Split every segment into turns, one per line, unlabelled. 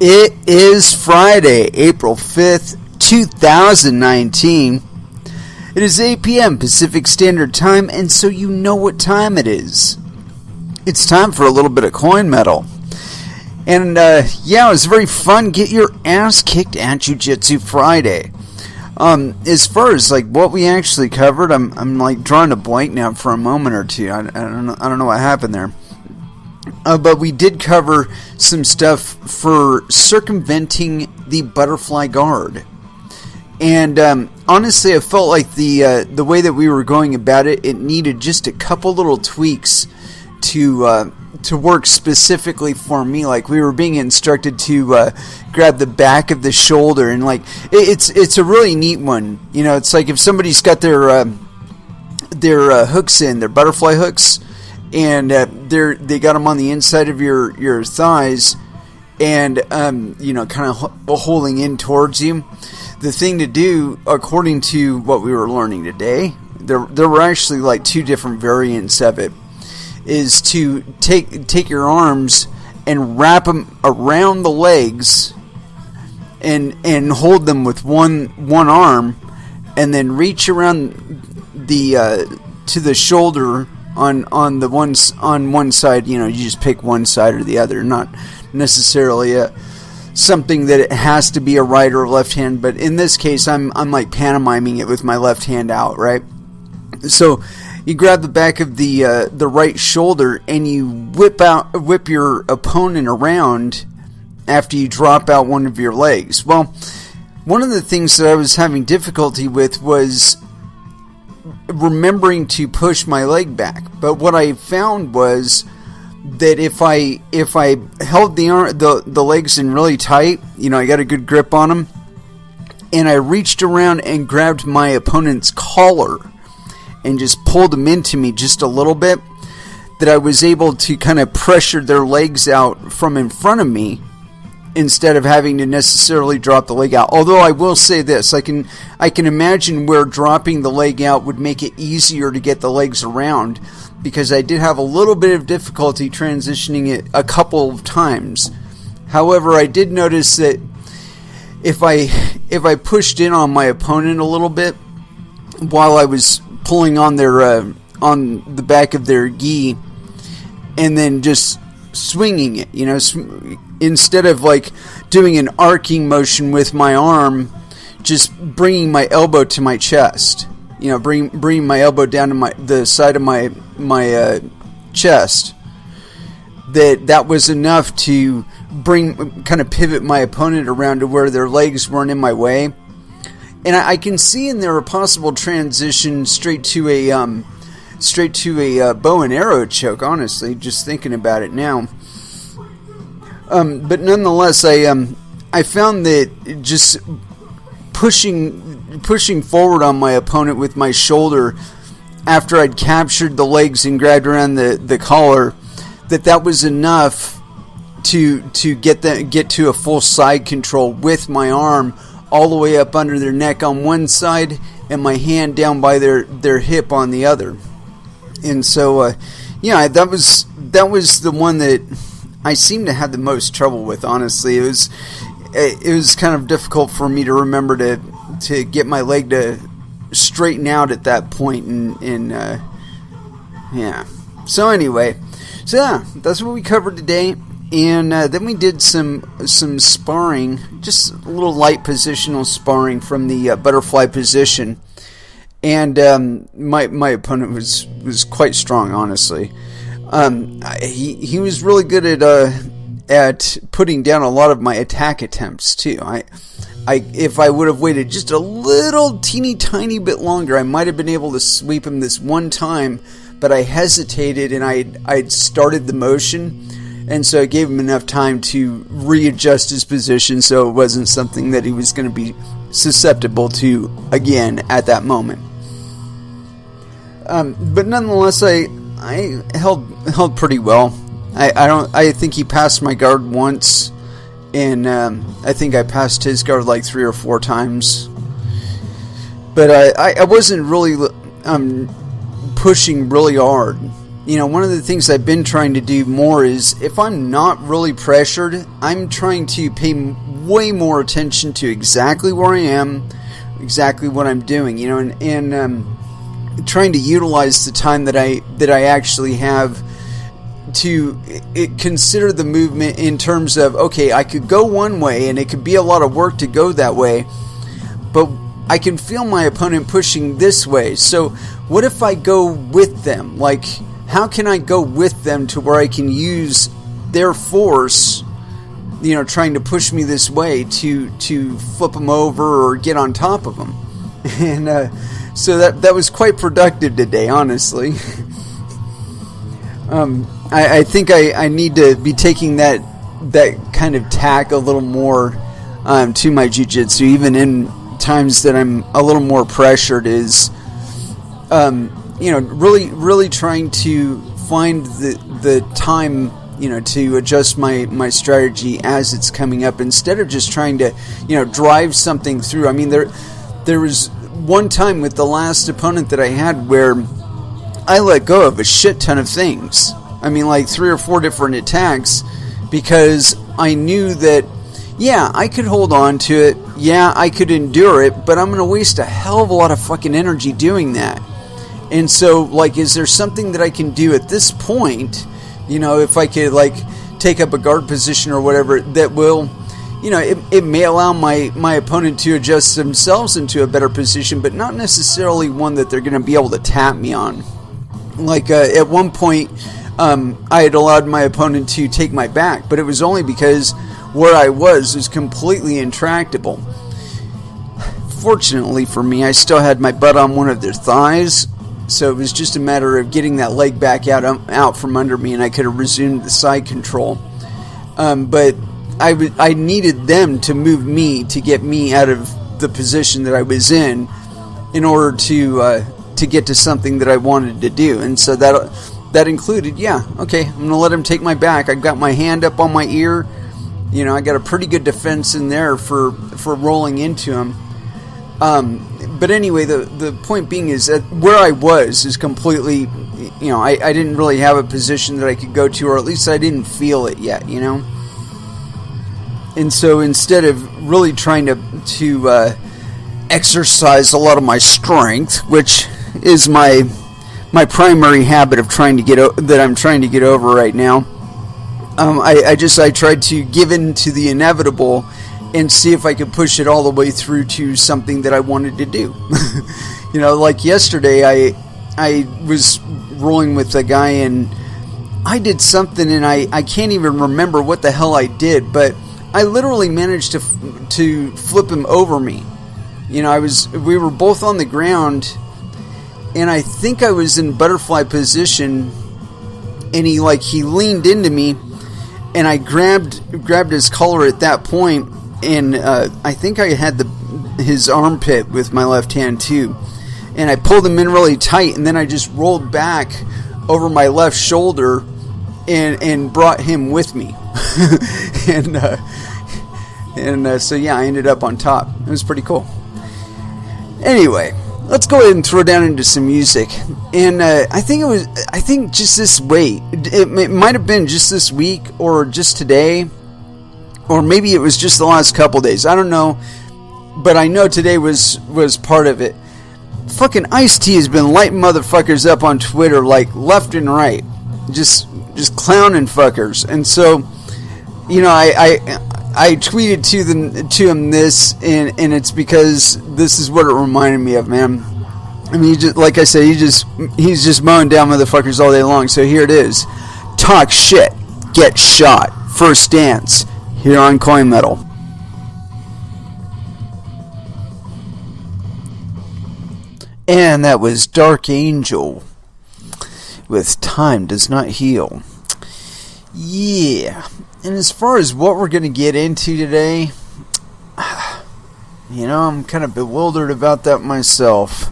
It is Friday, April 5th, 2019. It is 8 p.m. Pacific Standard Time, and so you know what time it is. It's time for a little bit of coin metal. And it was very fun. Get your ass kicked at Jiu-Jitsu Friday. As far as like what we actually covered, I'm like drawing a blank now for a moment or two. I don't know what happened there. But we did cover some stuff for circumventing the butterfly guard. And honestly, I felt like the way that we were going about it, it needed just a couple little tweaks to work specifically for me. Like we were being instructed to grab the back of the shoulder, and like it's a really neat one. You know, it's like if somebody's got their hooks in, their butterfly hooks, and they got them on the inside of your thighs, and kind of holding in towards you. The thing to do, according to what we were learning today, there were actually like two different variants of it, is to take your arms and wrap them around the legs, and hold them with one arm, and then reach around to the shoulder. On one side, you just pick one side or the other, not necessarily something that it has to be a right or left hand. But in this case, I'm like pantomiming it with my left hand out, right? So you grab the back of the right shoulder and you whip your opponent around after you drop out one of your legs. Well, one of the things that I was having difficulty with was remembering to push my leg back. But what I found was that if I held the legs in really tight, I got a good grip on them, and I reached around and grabbed my opponent's collar and just pulled them into me just a little bit, that I was able to kind of pressure their legs out from in front of me instead of having to necessarily drop the leg out. Although I will say this, I can imagine where dropping the leg out would make it easier to get the legs around, because I did have a little bit of difficulty transitioning it a couple of times. However, I did notice that if I pushed in on my opponent a little bit while I was pulling on their on the back of their gi, and then just swinging it, instead of like doing an arcing motion with my arm, just bringing my elbow to my chest, bringing my elbow down to the side of my chest, that was enough to kind of pivot my opponent around to where their legs weren't in my way. And I can see in there a possible transition straight to a bow and arrow choke, honestly, just thinking about it now. But nonetheless, I found that just pushing forward on my opponent with my shoulder after I'd captured the legs and grabbed around the collar, that was enough to get to a full side control with my arm all the way up under their neck on one side and my hand down by their hip on the other. And so, that was the one that I seemed to have the most trouble with. Honestly, it was kind of difficult for me to remember to get my leg to straighten out at that point. So anyway, that's what we covered today. And then we did some sparring, just a little light positional sparring from the butterfly position. And my opponent was quite strong, honestly. He was really good at putting down a lot of my attack attempts too. If I would have waited just a little teeny tiny bit longer, I might have been able to sweep him this one time. But I hesitated, and I'd started the motion, and so I gave him enough time to readjust his position, so it wasn't something that he was going to be susceptible to again at that moment. But nonetheless, I held pretty well. I think he passed my guard once, and I think I passed his guard like 3 or 4 times. But I wasn't really pushing really hard. one of the things I've been trying to do more is, if I'm not really pressured, I'm trying to pay way more attention to exactly where I am, exactly what I'm doing, and trying to utilize the time that I actually have to consider the movement in terms of, okay, I could go one way and it could be a lot of work to go that way, but I can feel my opponent pushing this way. So what if I go with them? Like, how can I go with them to where I can use their force, trying to push me this way to flip them over or get on top of them? And so that was quite productive today, honestly. I think I need to be taking that kind of tack a little more to my jiu-jitsu, even in times that I'm a little more pressured, is really trying to find the time, to adjust my strategy as it's coming up, instead of just trying to drive something through. I mean, there was one time with the last opponent that I had where I let go of a shit ton of things. I mean, like 3 or 4 different attacks, because I knew that, yeah, I could hold on to it, yeah, I could endure it, but I'm going to waste a hell of a lot of fucking energy doing that. And so, like, is there something that I can do at this point, if I could, like, take up a guard position or whatever, that will, it may allow my opponent to adjust themselves into a better position, but not necessarily one that they're going to be able to tap me on. Like, at one point, I had allowed my opponent to take my back, but it was only because where I was completely intractable. Fortunately for me, I still had my butt on one of their thighs, so it was just a matter of getting that leg back out from under me, and I could have resumed the side control. But I needed them to move me to get me out of the position that I was in order to get to something that I wanted to do. And so that included, yeah, okay, I'm going to let him take my back. I've got my hand up on my ear. I got a pretty good defense in there for rolling into him. But anyway, the point being is that where I was is completely, I didn't really have a position that I could go to, or at least I didn't feel it yet, And so instead of really trying to exercise a lot of my strength, which is my primary habit of trying to that I'm trying to get over right now, I tried to give in to the inevitable and see if I could push it all the way through to something that I wanted to do. Like yesterday, I was rolling with a guy and I did something, and I can't even remember what the hell I did, but I literally managed to flip him over me. We were both on the ground, and I think I was in butterfly position, and he leaned into me, and I grabbed his collar at that point, and I think I had his armpit with my left hand too, and I pulled him in really tight, and then I just rolled back over my left shoulder and brought him with me. So yeah, I ended up on top. It was pretty cool. Anyway, let's go ahead and throw down into some music. And I think just this week, it might have been just this week or just today, or maybe it was just the last couple days. I don't know, but I know today was part of it. Fucking Ice-T has been lighting motherfuckers up on Twitter like left and right, just clowning fuckers. And so, I tweeted to him this, and it's because this is what it reminded me of, man. I mean, like I said, he's just mowing down motherfuckers all day long. So here it is: talk shit, get shot. First stance here on Coin Metal. And that was Dark Angel with Time Does Not Heal. Yeah. And as far as what we're going to get into today, I'm kind of bewildered about that myself.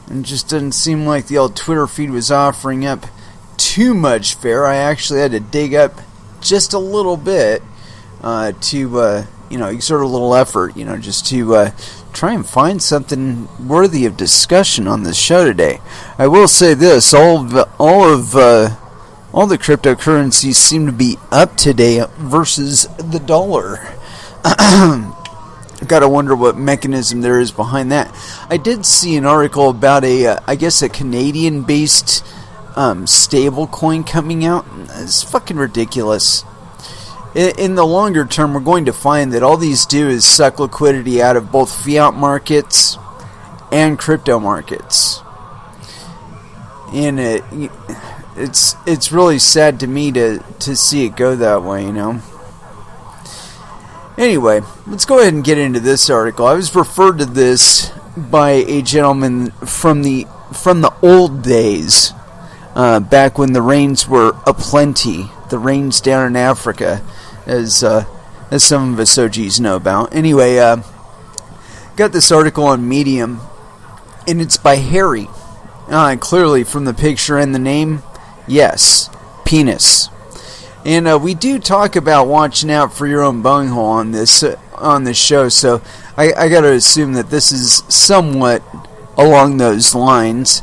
It just doesn't seem like the old Twitter feed was offering up too much fare. I actually had to dig up just a little bit to exert a little effort, just to try and find something worthy of discussion on this show today. I will say this: all the cryptocurrencies seem to be up today versus the dollar. Gotta wonder what mechanism there is behind that. I did see an article about a Canadian-based stable coin coming out. It's fucking ridiculous. In the longer term, we're going to find that all these do is suck liquidity out of both fiat markets and crypto markets. And it's really sad to me to see it go that way, you know. Anyway, let's go ahead and get into this article. I was referred to this by a gentleman from the old days, back when the rains were aplenty, the rains down in Africa, as some of us OGs know about. Anyway, got this article on Medium, and it's by Harry. Clearly from the picture and the name, yes, penis. And we do talk about watching out for your own bunghole on this show, so I got to assume that this is somewhat along those lines.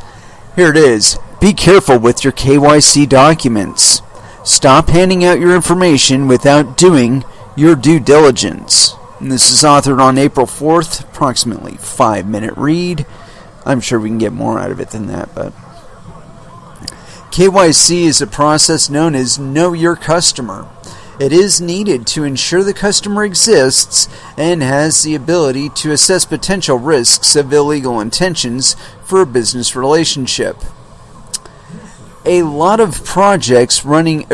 Here it is. Be careful with your KYC documents. Stop handing out your information without doing your due diligence. And this is authored on April 4th, approximately 5-minute read. I'm sure we can get more out of it than that, but KYC is a process known as Know Your Customer. It is needed to ensure the customer exists and has the ability to assess potential risks of illegal intentions for a business relationship. A lot of projects running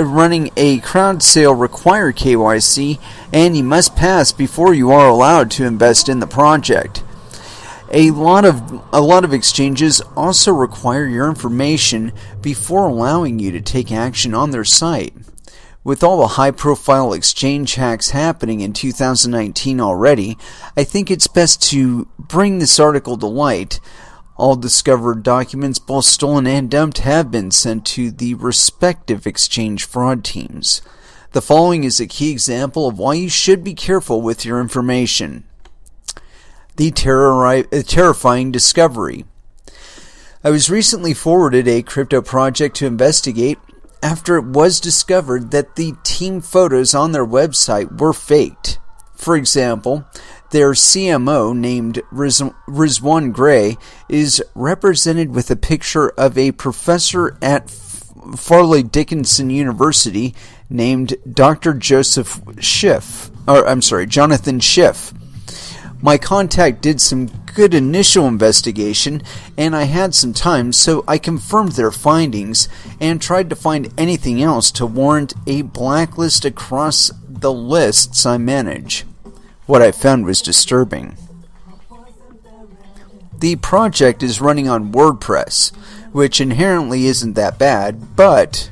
a crowd sale require KYC, and you must pass before you are allowed to invest in the project. A lot of exchanges also require your information before allowing you to take action on their site. With all the high-profile exchange hacks happening in 2019 already, I think it's best to bring this article to light. All discovered documents, both stolen and dumped, have been sent to the respective exchange fraud teams. The following is a key example of why you should be careful with your information. The terrifying discovery. I was recently forwarded a crypto project to investigate after it was discovered that the team photos on their website were faked. For example, their CMO, named Rizwan Gray, is represented with a picture of a professor at Fairleigh Dickinson University named Dr. Jonathan Schiff. My contact did some good initial investigation, and I had some time, so I confirmed their findings and tried to find anything else to warrant a blacklist across the lists I manage. What I found was disturbing. The project is running on WordPress, which inherently isn't that bad, but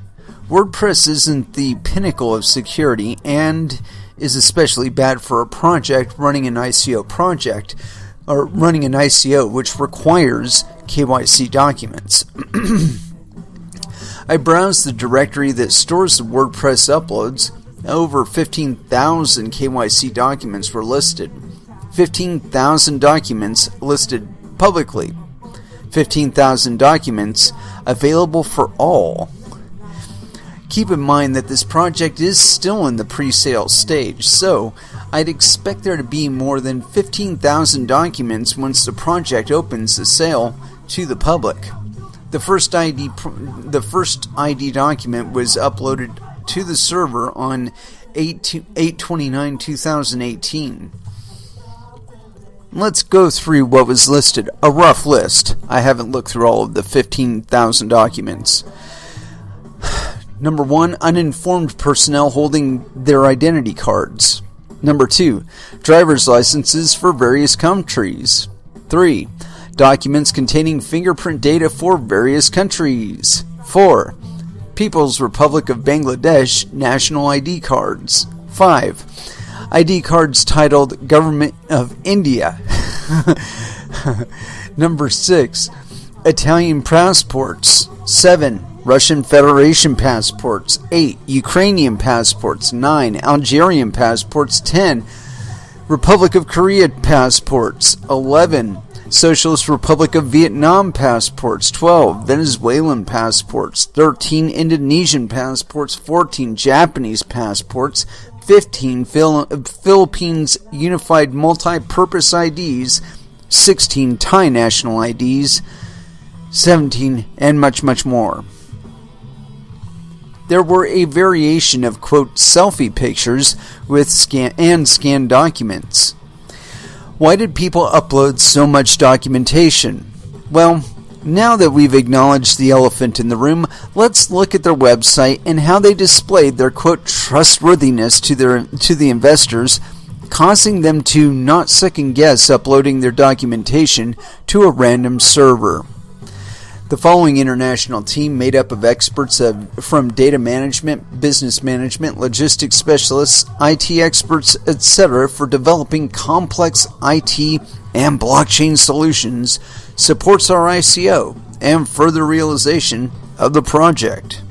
WordPress isn't the pinnacle of security and is especially bad for a project running an ICO project, or running an ICO which requires KYC documents. I browsed the directory that stores the WordPress uploads. Over 15,000 KYC documents were listed. 15,000 documents listed publicly. 15,000 documents available for all. Keep in mind that this project is still in the pre-sale stage, so I'd expect there to be more than 15,000 documents once the project opens the sale to the public. The first ID document was uploaded to the server on 8/29/2018. Let's go through what was listed, a rough list. I haven't looked through all of the 15,000 documents. Number 1, uninformed personnel holding their identity cards. Number 2, driver's licenses for various countries. 3, documents containing fingerprint data for various countries. 4, People's Republic of Bangladesh national ID cards. 5, ID cards titled Government of India. Number 6, Italian passports. 7, Russian Federation passports. 8, Ukrainian passports. 9, Algerian passports. 10, Republic of Korea passports, 11. Socialist Republic of Vietnam passports, 12. Venezuelan passports, 13. Indonesian passports, 14. Japanese passports, 15. Philippines Unified Multi-Purpose IDs, 16. Thai national IDs, 17, and much, much more. There were a variation of, quote, selfie pictures with scanned documents. Why did people upload so much documentation? Well, now that we've acknowledged the elephant in the room, let's look at their website and how they displayed their, quote, trustworthiness to the investors, causing them to not second-guess uploading their documentation to a random server. The following international team, made up of experts from data management, business management, logistics specialists, IT experts, etc., for developing complex IT and blockchain solutions, supports our ICO and further realization of the project.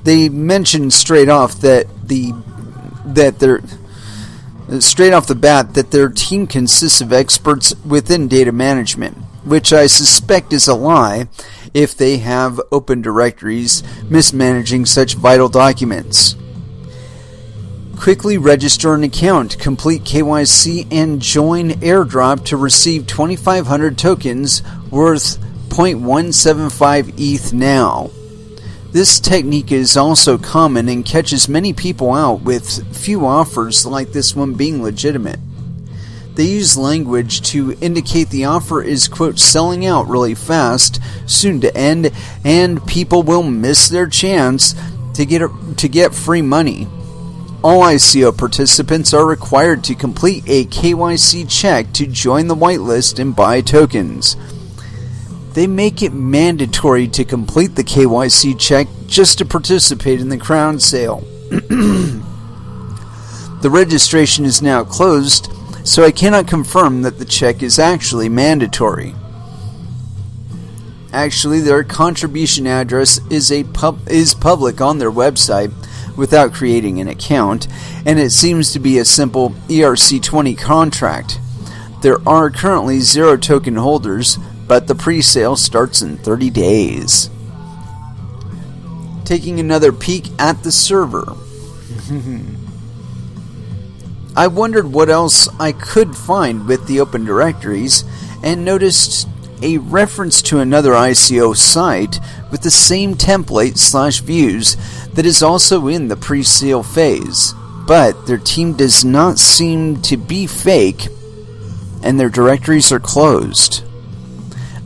They mentioned straight off the bat that their team consists of experts within data management, which I suspect is a lie if they have open directories mismanaging such vital documents. Quickly register an account, complete KYC, and join airdrop to receive 2,500 tokens worth 0.175 ETH now. This technique is also common and catches many people out, with few offers like this one being legitimate. They use language to indicate the offer is, quote, selling out really fast, soon to end, and people will miss their chance to get free money. All ICO participants are required to complete a KYC check to join the whitelist and buy tokens. They make it mandatory to complete the KYC check just to participate in the crown sale. The registration is now closed, so I cannot confirm that the check is actually mandatory. Actually, their contribution address is public on their website without creating an account, and it seems to be a simple ERC20 contract. There are currently 0 token holders, but the pre-sale starts in 30 days. Taking another peek at the server. I wondered what else I could find with the open directories, and noticed a reference to another ICO site with the same template/views that is also in the pre-sale phase, but their team does not seem to be fake, and their directories are closed.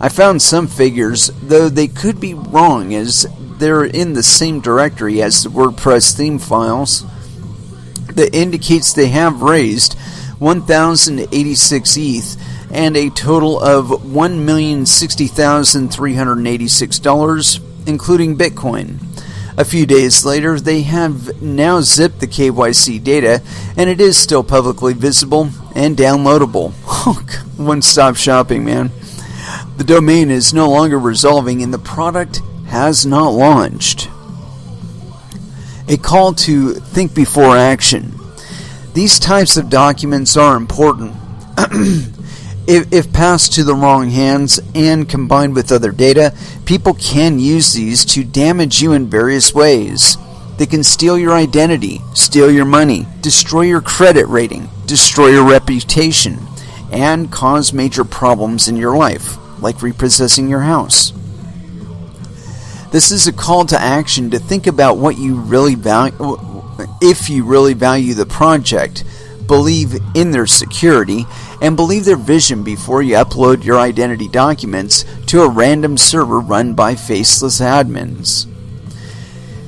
I found some figures, though they could be wrong, as they're in the same directory as the WordPress theme files, that indicates they have raised 1,086 ETH and a total of $1,060,386, including Bitcoin. A few days later, they have now zipped the KYC data, and it is still publicly visible and downloadable. One-stop shopping, man. The domain is no longer resolving, and the product has not launched. A call to think before action. These types of documents are important. If passed to the wrong hands and combined with other data, people can use these to damage you in various ways. They can steal your identity, steal your money, destroy your credit rating, destroy your reputation, and cause major problems in your life, like repossessing your house. This is a call to action to think about what you really value. If you really value the project, believe in their security, and believe their vision before you upload your identity documents to a random server run by faceless admins.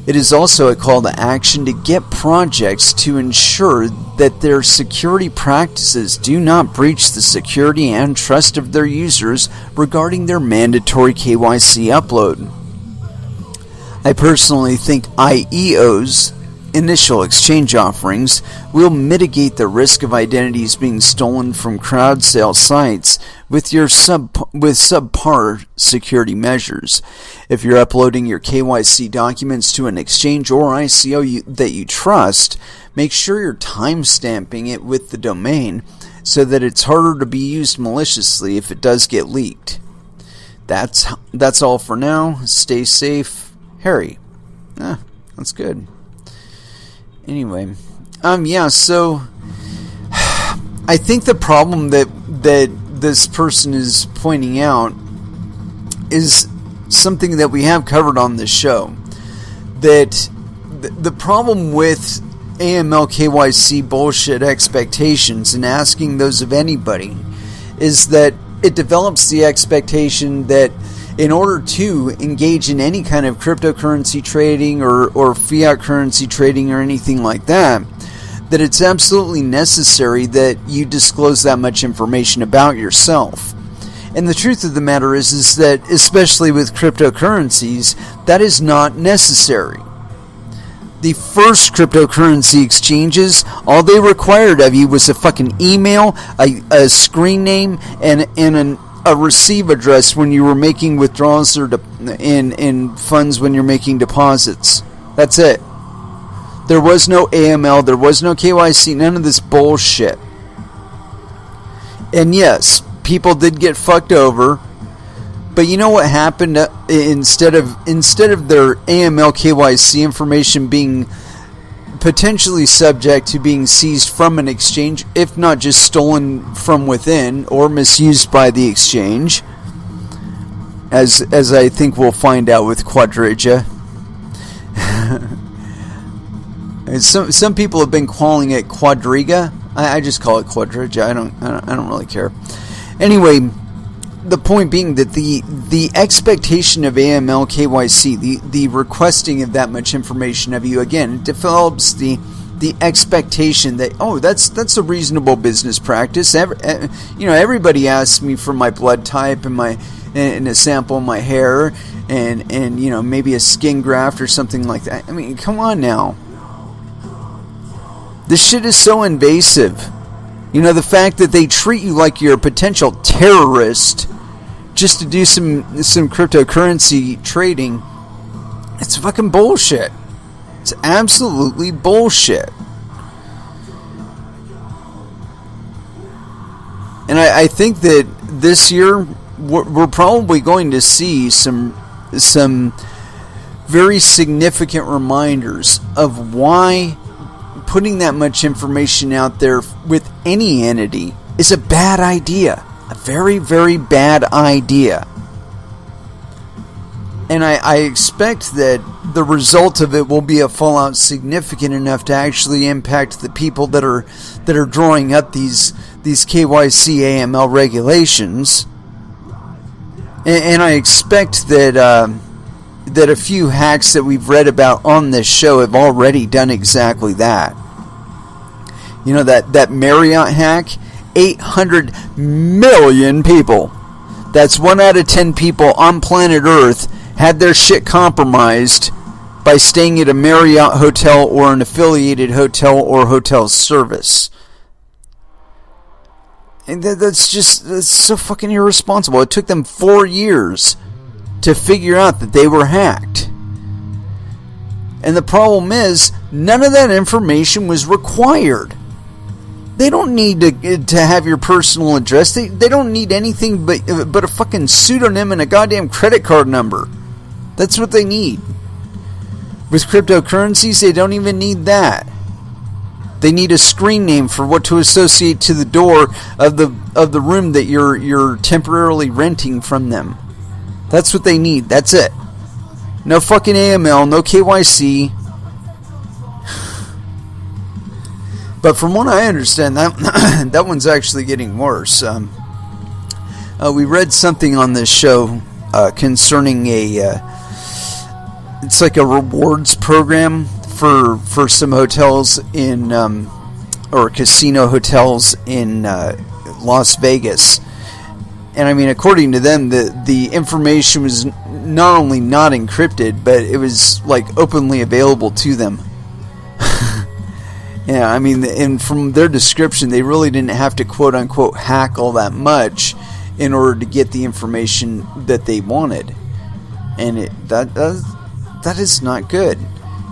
It is also a call to action to get projects to ensure that their security practices do not breach the security and trust of their users regarding their mandatory KYC upload. I personally think IEOs, initial exchange offerings will mitigate the risk of identities being stolen from crowd sale sites with subpar security measures. If you're uploading your KYC documents to an exchange or ICO that you trust, make sure you're timestamping it with the domain so that it's harder to be used maliciously if it does get leaked. That's all for now. Stay safe, Harry. That's good. Anyway, so I think the problem that this person is pointing out is something that we have covered on this show. That the problem with AML KYC bullshit expectations and asking those of anybody is that it develops the expectation that in order to engage in any kind of cryptocurrency trading or fiat currency trading or anything like that, that it's absolutely necessary that you disclose that much information about yourself. And the truth of the matter is that, especially with cryptocurrencies, that is not necessary. The first cryptocurrency exchanges, all they required of you was a fucking email, a screen name, and a receive address when you were making withdrawals or in funds when you're making deposits. That's it. There was no AML, there was no KYC, none of this bullshit. And yes, people did get fucked over. But you know what happened? Instead of their AML KYC information being potentially subject to being seized from an exchange, if not just stolen from within or misused by the exchange, as I think we'll find out with Quadriga. Some people have been calling it Quadriga. I just call it Quadriga. I don't really care. Anyway, the point being that the expectation of AML KYC, the requesting of that much information of you, again, it develops the expectation that, oh, that's a reasonable business practice. Everybody asks me for my blood type and a sample of my hair and maybe a skin graft or something like that. I mean, come on now. This shit is so invasive. The fact that they treat you like you're a potential terrorist just to do some cryptocurrency trading, it's fucking bullshit. It's absolutely bullshit. And I think that this year we're probably going to see some very significant reminders of why putting that much information out there with any entity is a bad idea. A very, very bad idea. And I expect that the result of it will be a fallout significant enough to actually impact the people that are drawing up these KYC AML regulations. And I expect that a few hacks that we've read about on this show have already done exactly that. That Marriott hack, 800 million people. That's 1 out of 10 people on planet Earth had their shit compromised by staying at a Marriott hotel or an affiliated hotel or hotel service. And that's so fucking irresponsible. It took them 4 years to figure out that they were hacked. And the problem is, none of that information was required. They don't need to have your personal address. They don't need anything but a fucking pseudonym and a goddamn credit card number. That's what they need. With cryptocurrencies, they don't even need that. They need a screen name for what to associate to the door of the room that you're temporarily renting from them. That's what they need. That's it. No fucking AML, no KYC. But from what I understand, that one's actually getting worse. We read something on this show concerning it's like a rewards program for some hotels in or casino hotels in Las Vegas. And I mean, according to them, the information was not only not encrypted, but it was like openly available to them. Yeah, I mean, and from their description, they really didn't have to quote-unquote hack all that much in order to get the information that they wanted. And that is not good.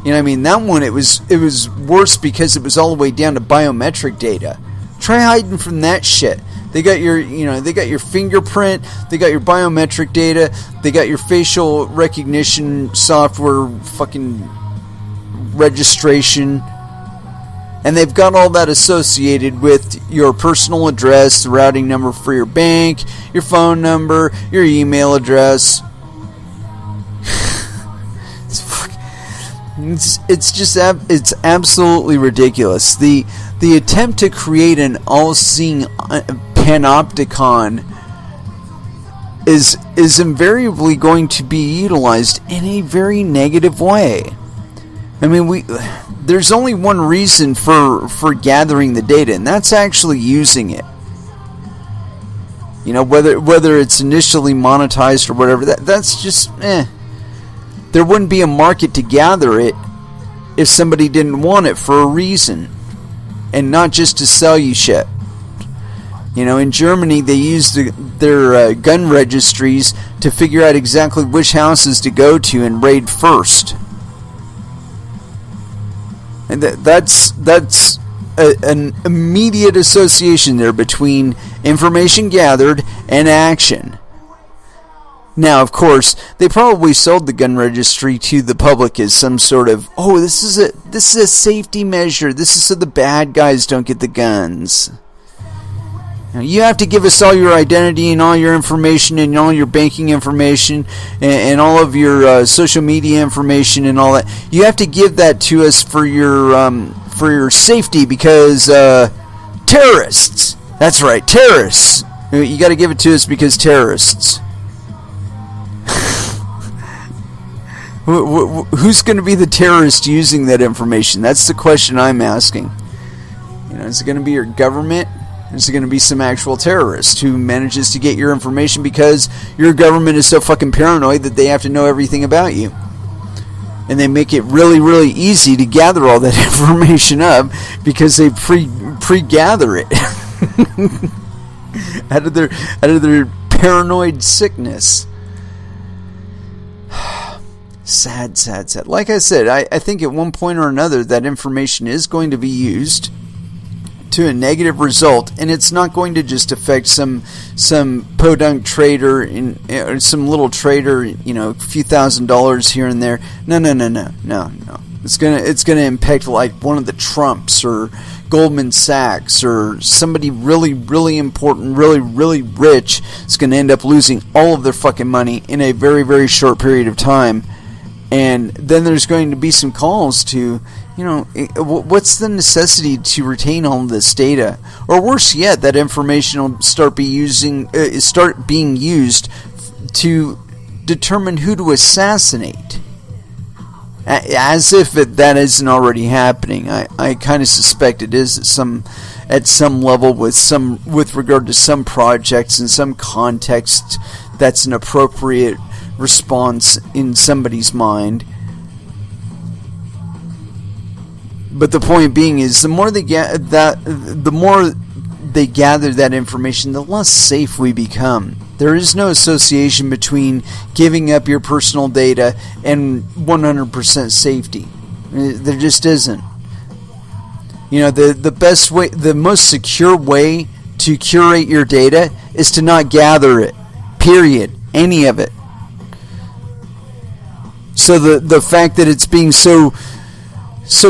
You know, I mean, that one, it was worse because it was all the way down to biometric data. Try hiding from that shit. They got your, they got your fingerprint, they got your biometric data, they got your facial recognition software fucking registration, and they've got all that associated with your personal address, the routing number for your bank, your phone number, your email address. It's absolutely ridiculous. The attempt to create an all-seeing panopticon is invariably going to be utilized in a very negative way. I mean, there's only one reason for gathering the data, and that's actually using it. You know, whether it's initially monetized or whatever, that's just There wouldn't be a market to gather it if somebody didn't want it for a reason, and not just to sell you shit. You know, in Germany, they use their gun registries to figure out exactly which houses to go to and raid first. And that's an immediate association there between information gathered and action. Now, of course, they probably sold the gun registry to the public as some sort of, this is a safety measure. This is so the bad guys don't get the guns. You have to give us all your identity and all your information and all your banking information and all of your social media information and all that. You have to give that to us for your safety because terrorists. That's right, terrorists. You got to give it to us because terrorists. Who's going to be the terrorist using that information? That's the question I'm asking. Is it going to be your government? Is it going to be some actual terrorist who manages to get your information because your government is so fucking paranoid that they have to know everything about you? And they make it really, really easy to gather all that information up because they pre-gather it out of their paranoid sickness. Sad. Like I said, I think at one point or another that information is going to be used to a negative result, and it's not going to just affect some podunk trader or some little trader, a few $1,000s here and there. No. It's gonna impact like one of the Trumps or Goldman Sachs or somebody really, really important, really, really rich. Is going to end up losing all of their fucking money in a very, very short period of time. And then there's going to be some calls to, what's the necessity to retain all of this data? Or worse yet, that information will start being used to determine who to assassinate. As if that isn't already happening. I kind of suspect it is at some level with regard to some projects in some context. That's an appropriate response in somebody's mind. But the point being is, the more they gather that information, the less safe we become. There is no association between giving up your personal data and 100% safety. There just isn't. The best way, the most secure way to curate your data is to not gather it. Period. Any of it. So the fact that it's being so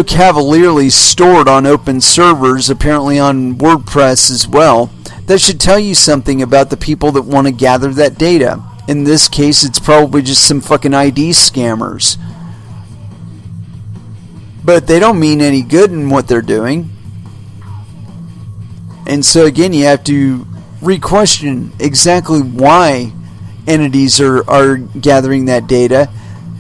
cavalierly stored on open servers, apparently on WordPress as well, that should tell you something about the people that want to gather that data. In this case, it's probably just some fucking ID scammers. But they don't mean any good in what they're doing. And so again, you have to re-question exactly why entities are gathering that data,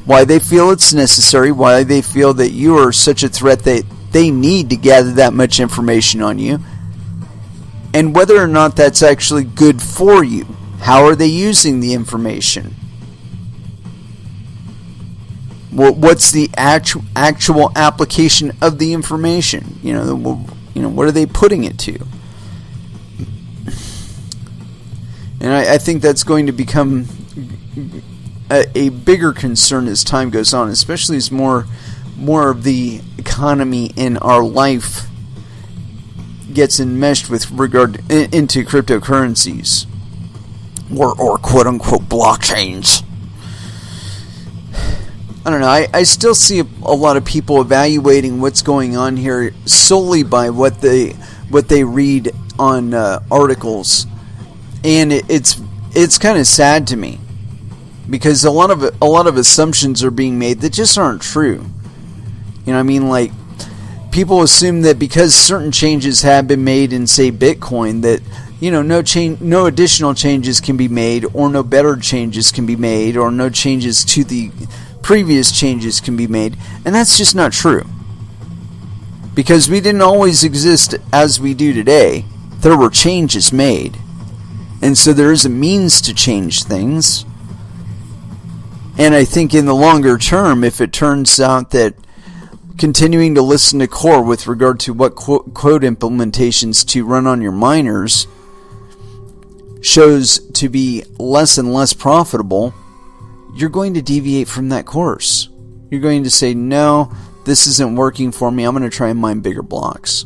why they feel it's necessary, why they feel that you are such a threat that they need to gather that much information on you, and whether or not that's actually good for you. How are they using the information? What's the actual application of the information? What are they putting it to? And I think that's going to become a bigger concern as time goes on, especially as more of the economy in our life gets enmeshed with regard into cryptocurrencies or quote unquote blockchains. I don't know. I still see a lot of people evaluating what's going on here solely by what they read on articles, and it's kind of sad to me because a lot of assumptions are being made that just aren't true. You know what I mean? Like, people assume that because certain changes have been made in, say, Bitcoin, that no additional changes can be made, or no better changes can be made, or no changes to the previous changes can be made, and that's just not true. Because we didn't always exist as we do today. There were changes made, and so there is a means to change things. And I think in the longer term, if it turns out that continuing to listen to Core with regard to what code implementations to run on your miners shows to be less and less profitable, you're going to deviate from that course. You're going to say, no, this isn't working for me. I'm going to try and mine bigger blocks.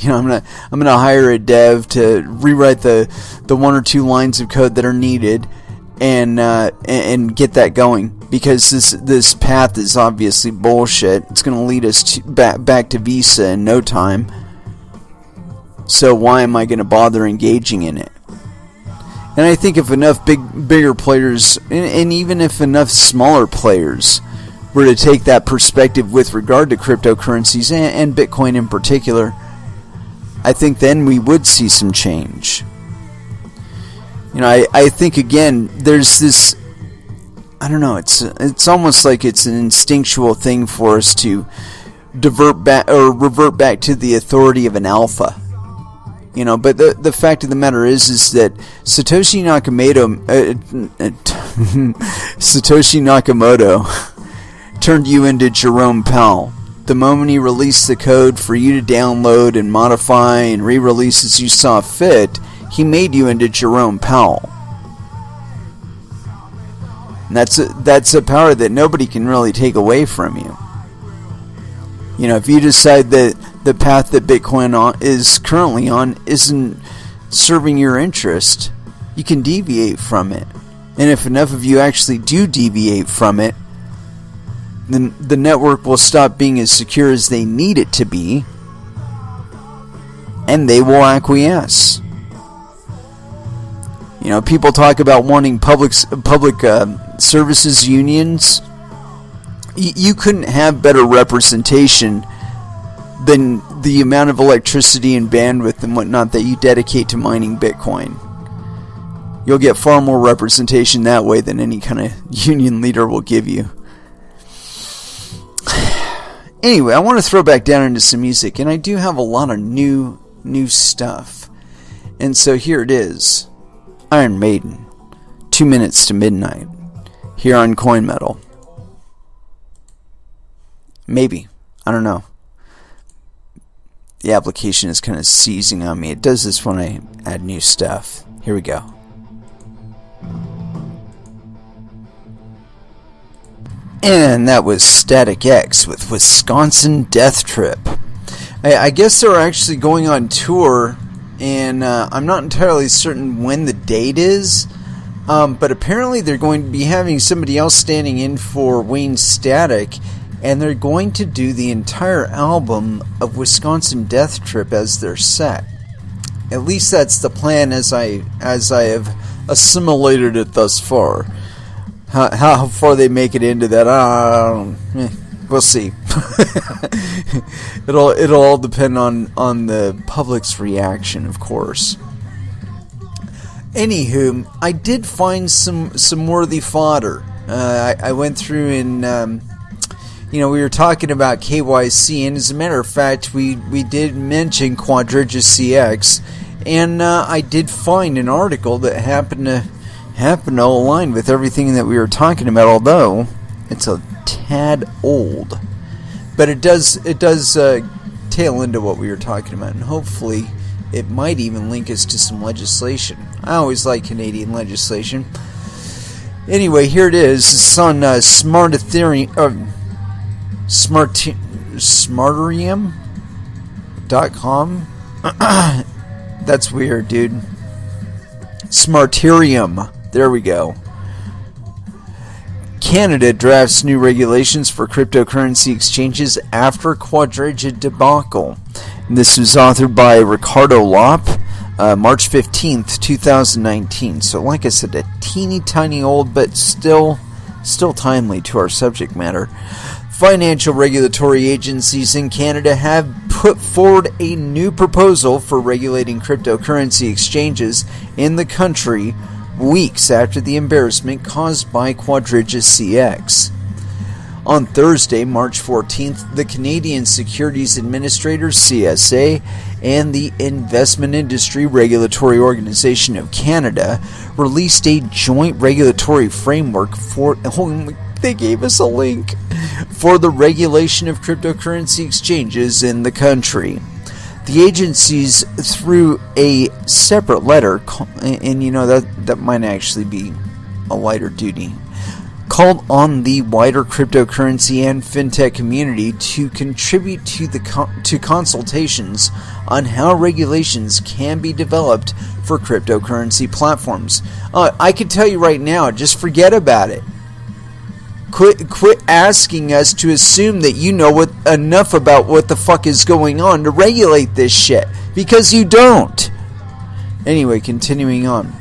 I'm going to hire a dev to rewrite the one or two lines of code that are needed and get that going, because this path is obviously bullshit. It's going to lead us back to Visa in no time. So why am I going to bother engaging in it? And I think if enough bigger players, and even if enough smaller players, were to take that perspective with regard to cryptocurrencies and Bitcoin in particular, I think then we would see some change. I think again, there's this, I don't know, it's almost like it's an instinctual thing for us to revert back to the authority of an alpha. But the fact of the matter is that Satoshi Nakamoto turned you into Jerome Powell. The moment he released the code for you to download and modify and re-release as you saw fit, he made you into Jerome Powell. And that's a power that nobody can really take away from you. If you decide that the path that Bitcoin is currently on isn't serving your interest, you can deviate from it. And if enough of you actually do deviate from it, then the network will stop being as secure as they need it to be, and they will acquiesce. People talk about wanting public services unions. You couldn't have better representation than the amount of electricity and bandwidth and whatnot that you dedicate to mining Bitcoin. You'll get far more representation that way than any kind of union leader will give you. Anyway, I want to throw back down into some music, and I do have a lot of new stuff. And so here it is. Iron Maiden, 2 minutes to midnight, here on Coin Metal. Maybe. I don't know. The application is kind of seizing on me. It does this when I add new stuff. Here we go. And that was Static X with Wisconsin Death Trip. I guess they're actually going on tour, and I'm not entirely certain when the date is, but apparently they're going to be having somebody else standing in for Wayne Static, and they're going to do the entire album of Wisconsin Death Trip as their set. At least that's the plan as I have assimilated it thus far. How far they make it into that, we'll see. It'll all depend on the public's reaction, of course. Anywho, I did find some worthy fodder. I went through and we were talking about KYC, and as a matter of fact, we did mention Quadriga CX, and I did find an article that happened to align with everything that we were talking about, although It's a tad old, but it does tail into what we were talking about, and hopefully it might even link us to some legislation. I always like Canadian legislation. Anyway, here it is. It's on smarterium.com. That's weird, dude. Smarterium. There we go. Canada drafts new regulations for cryptocurrency exchanges after Quadriga debacle. And this was authored by Ricardo Lopp, March 15th, 2019. So like I said, a teeny tiny old, but still timely to our subject matter. Financial regulatory agencies in Canada have put forward a new proposal for regulating cryptocurrency exchanges in the country weeks after the embarrassment caused by Quadriga CX. On Thursday, March 14th, the Canadian Securities Administrators, CSA, and the Investment Industry Regulatory Organization of Canada released a joint regulatory framework for... they gave us a link for the regulation of cryptocurrency exchanges in the country. The agencies, through a separate letter, and that might actually be a lighter duty, called on the wider cryptocurrency and fintech community to contribute to consultations on how regulations can be developed for cryptocurrency platforms. I can tell you right now, just forget about it. Quit asking us to assume that you know enough about what the fuck is going on to regulate this shit, because you don't. Anyway, continuing on.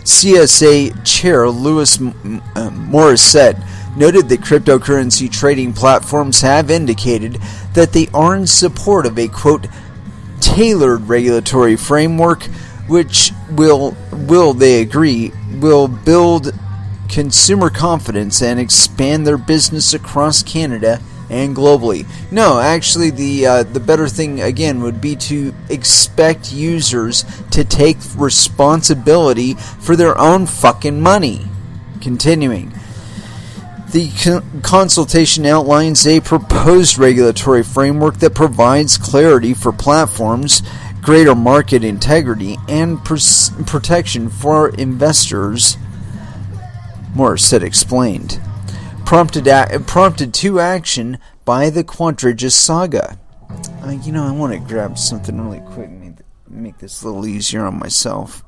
CSA Chair Louis Morissette noted that cryptocurrency trading platforms have indicated that they are in support of a, quote, tailored regulatory framework which will they agree, will build consumer confidence and expand their business across Canada and globally. No, actually, the better thing, again, would be to expect users to take responsibility for their own fucking money. Continuing. The consultation outlines a proposed regulatory framework that provides clarity for platforms, greater market integrity, and protection for investors, Morissette explained. Prompted to action by the Quadriga saga. I want to grab something really quick and make this a little easier on myself.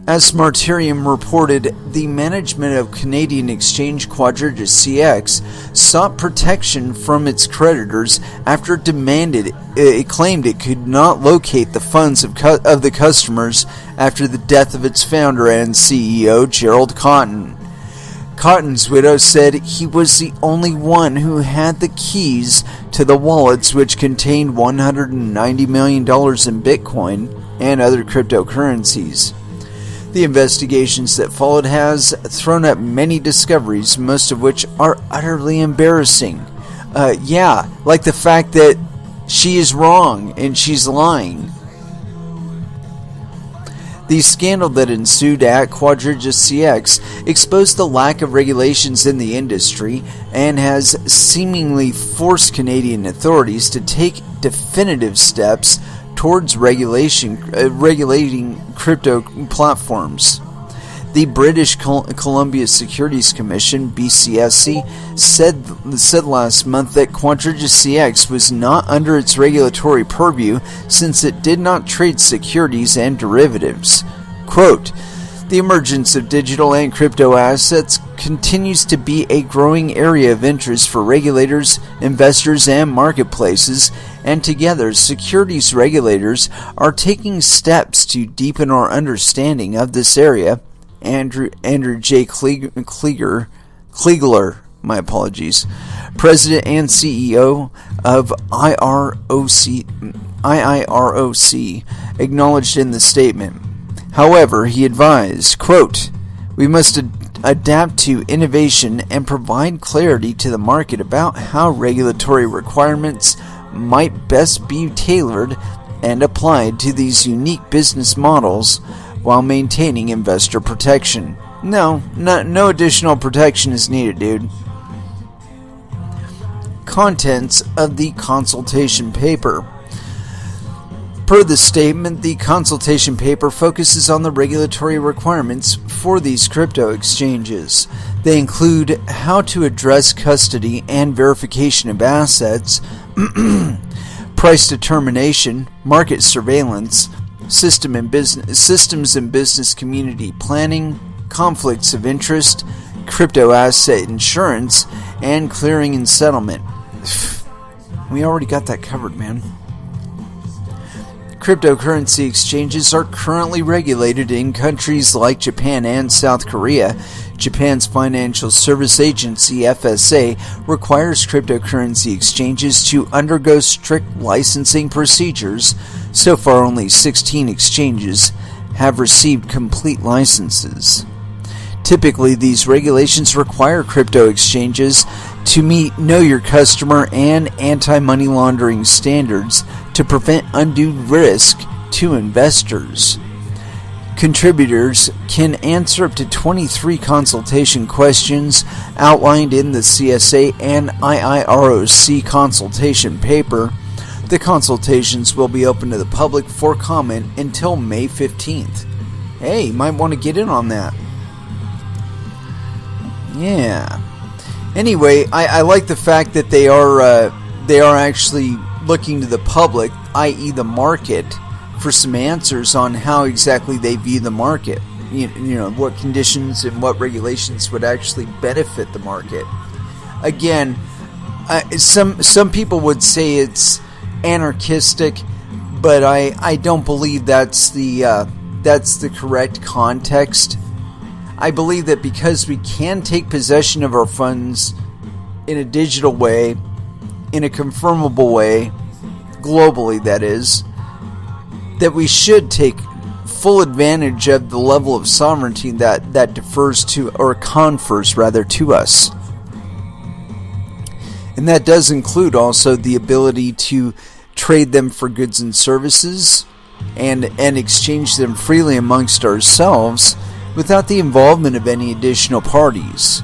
As Smarterium reported, the management of Canadian exchange Quadriga CX sought protection from its creditors after it claimed it could not locate the funds of the customers after the death of its founder and CEO, Gerald Cotton. Cotton's widow said he was the only one who had the keys to the wallets, which contained $190 million in Bitcoin and other cryptocurrencies. The investigations that followed has thrown up many discoveries, most of which are utterly embarrassing. Like the fact that she is wrong and she's lying. The scandal that ensued at Quadriga CX exposed the lack of regulations in the industry and has seemingly forced Canadian authorities to take definitive steps towards regulating crypto platforms. The British Columbia Securities Commission, BCSC, said last month that Quadriga CX was not under its regulatory purview since it did not trade securities and derivatives. Quote, the emergence of digital and crypto assets continues to be a growing area of interest for regulators, investors, and marketplaces, and together, securities regulators are taking steps to deepen our understanding of this area. Andrew J. Kliegler, my apologies, President and CEO of IIROC, acknowledged in the statement. However, he advised, quote, we must adapt to innovation and provide clarity to the market about how regulatory requirements might best be tailored and applied to these unique business models while maintaining investor protection. No additional protection is needed, dude. Contents of the consultation paper. Per the statement, the consultation paper focuses on the regulatory requirements for these crypto exchanges. They include how to address custody and verification of assets, price determination, market surveillance, systems and business community planning, conflicts of interest, crypto asset insurance, and clearing and settlement. We already got that covered, man. Cryptocurrency exchanges are currently regulated in countries like Japan and South Korea. Japan's Financial Service Agency, FSA, requires cryptocurrency exchanges to undergo strict licensing procedures. So far, only 16 exchanges have received complete licenses. Typically, these regulations require crypto exchanges to meet Know Your Customer and anti-money laundering standards to prevent undue risk to investors. Contributors can answer up to 23 consultation questions outlined in the CSA and IIROC consultation paper. The consultations will be open to the public for comment until May 15th. Hey, you might want to get in on that. Yeah. Anyway, I like the fact that they are actually looking to the public, i.e. the market, for some answers on how exactly they view the market. You know, what conditions and what regulations would actually benefit the market. Again, some people would say it's anarchistic, but I don't believe that's the correct context. I believe that because we can take possession of our funds in a digital way, in a confirmable way, globally that is, that we should take full advantage of the level of sovereignty that defers to, or confers rather, to us. And that does include also the ability to trade them for goods and services and exchange them freely amongst ourselves without the involvement of any additional parties.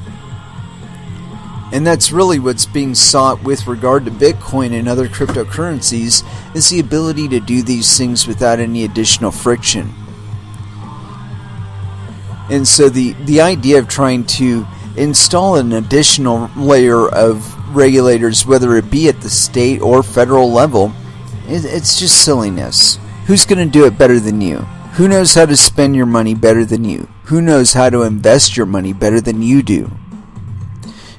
And that's really what's being sought with regard to Bitcoin and other cryptocurrencies, is the ability to do these things without any additional friction. And so the idea of trying to install an additional layer of regulators, whether it be at the state or federal level, it's just silliness. Who's going to do it better than you? Who knows how to spend your money better than you? Who knows how to invest your money better than you do?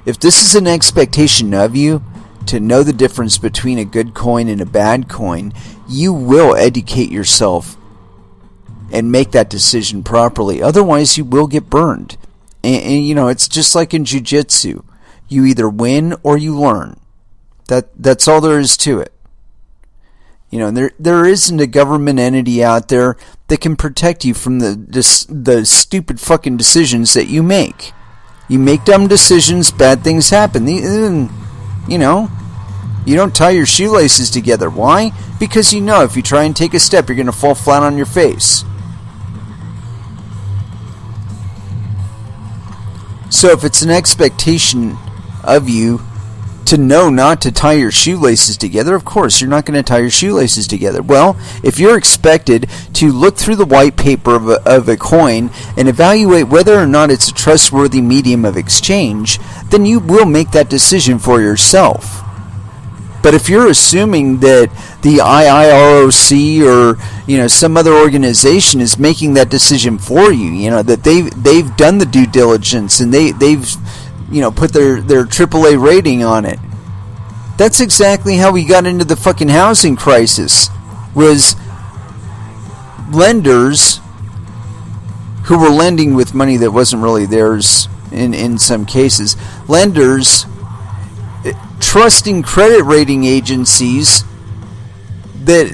If this is an expectation of you to know the difference between a good coin and a bad coin, you will educate yourself and make that decision properly. Otherwise, you will get burned. And you know, it's just like in jiu-jitsu. You either win or you learn. That's all there is to it. You know, there isn't a government entity out there that can protect you from the stupid fucking decisions that you make. You make dumb decisions, bad things happen. You know, you don't tie your shoelaces together. Why? Because you know if you try and take a step, you're going to fall flat on your face. So if it's an expectation of you to know not to tie your shoelaces together, of course you're not going to tie your shoelaces together. Well, if you're expected to look through the white paper of a coin and evaluate whether or not it's a trustworthy medium of exchange, then you will make that decision for yourself. But if you're assuming that the IIROC or some other organization is making that decision for you, that they've done the due diligence and they've put their AAA rating on it. That's exactly how we got into the fucking housing crisis. Was lenders who were lending with money that wasn't really theirs in some cases. Lenders trusting credit rating agencies that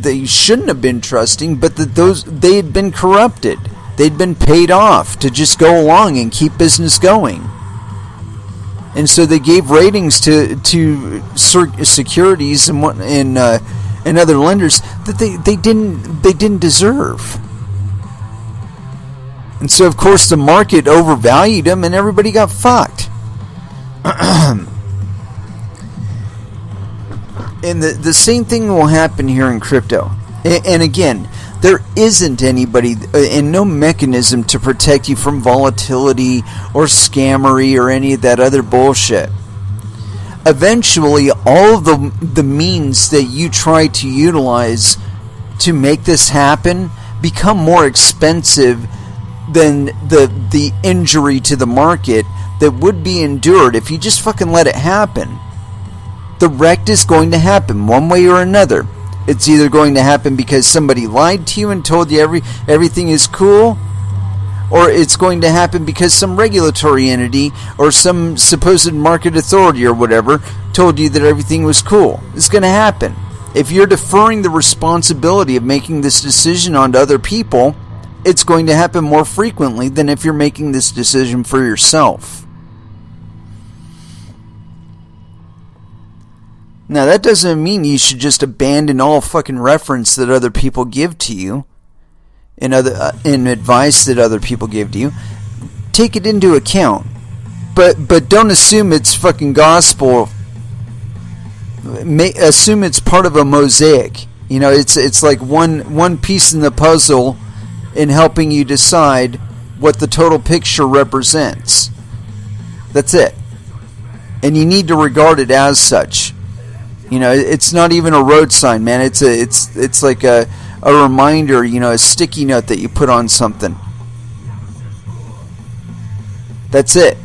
they shouldn't have been trusting, but they had been corrupted. They'd been paid off to just go along and keep business going. And so they gave ratings to securities and other lenders that they didn't deserve. And so, of course, the market overvalued them and everybody got fucked. And the same thing will happen here in crypto. And again, there isn't anybody and no mechanism to protect you from volatility or scammery or any of that other bullshit. Eventually, all of the means that you try to utilize to make this happen become more expensive than the injury to the market that would be endured if you just fucking let it happen. The wreck is going to happen one way or another. It's either going to happen because somebody lied to you and told you everything is cool, or it's going to happen because some regulatory entity or some supposed market authority or whatever told you that everything was cool. It's going to happen. If you're deferring the responsibility of making this decision onto other people, it's going to happen more frequently than if you're making this decision for yourself. Now, that doesn't mean you should just abandon all fucking reference that other people give to you and advice that other people give to you. Take it into account, but don't assume it's fucking gospel. Assume it's part of a mosaic. You know, it's like one piece in the puzzle in helping you decide what the total picture represents. That's it, and you need to regard it as such. You know, it's not even a road sign, man. It's like a reminder, you know, a sticky note that you put on something. That's it.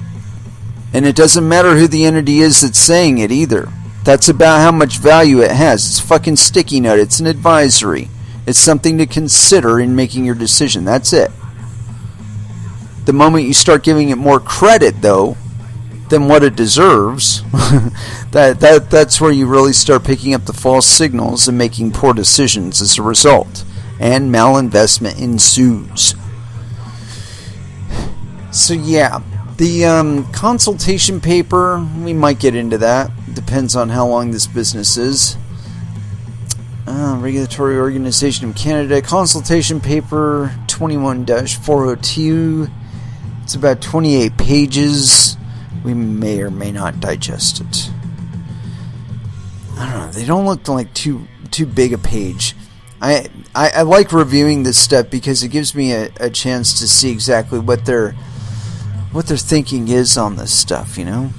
And it doesn't matter who the entity is that's saying it either. That's about how much value it has. It's a fucking sticky note. It's an advisory. It's something to consider in making your decision. That's it. The moment you start giving it more credit, though, than what it deserves, that's where you really start picking up the false signals and making poor decisions as a result, and malinvestment ensues. So yeah, the consultation paper, we might get into that. Depends on how long this business is. Regulatory Organization of Canada consultation paper 21-402. It's about 28 pages. We may or may not digest it. I don't know. They don't look like too big a page. I like reviewing this stuff because it gives me a chance to see exactly what their thinking is on this stuff. You know.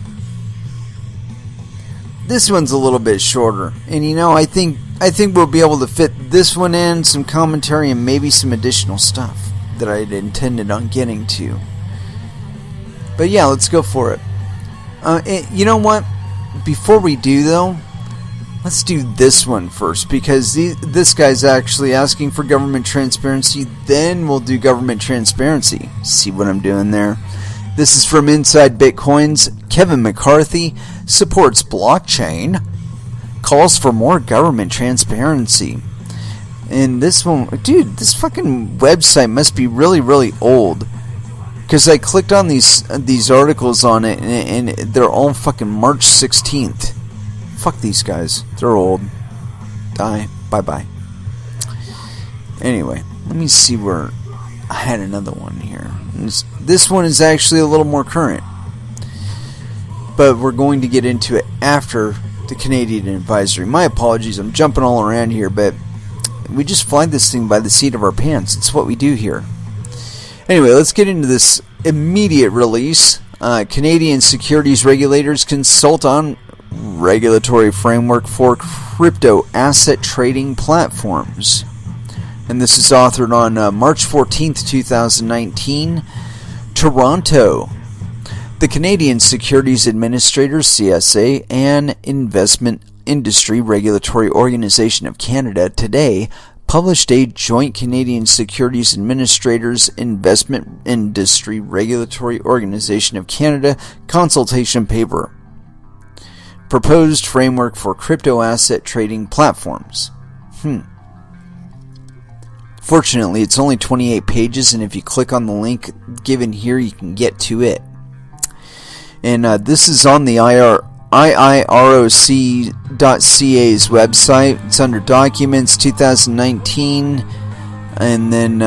This one's a little bit shorter, and you know, I think we'll be able to fit this one in, some commentary, and maybe some additional stuff that I had intended on getting to. But yeah, let's go for it. You know what? Before we do, though, let's do this one first, because this guy's actually asking for government transparency. Then we'll do government transparency. See what I'm doing there? This is from Inside Bitcoins. Kevin McCarthy supports blockchain, calls for more government transparency. And this one, dude, this fucking website must be really, really old. Because I clicked on these articles on it, and they're all fucking March 16th. Fuck these guys. They're old. Die. Bye-bye. Anyway, let me see where... I had another one here. This one is actually a little more current. But we're going to get into it after the Canadian advisory. My apologies, I'm jumping all around here, but we just fly this thing by the seat of our pants. It's what we do here. Anyway, let's get into this immediate release. Canadian securities regulators consult on regulatory framework for crypto asset trading platforms. And this is authored on March 14th, 2019. Toronto. The Canadian Securities Administrators, CSA, and Investment Industry Regulatory Organization of Canada today published a joint Canadian Securities Administrators Investment Industry Regulatory Organization of Canada consultation paper. Proposed framework for crypto asset trading platforms. Fortunately, it's only 28 pages, and if you click on the link given here, you can get to it. And this is on the IIROC.ca's website. It's under Documents 2019, and then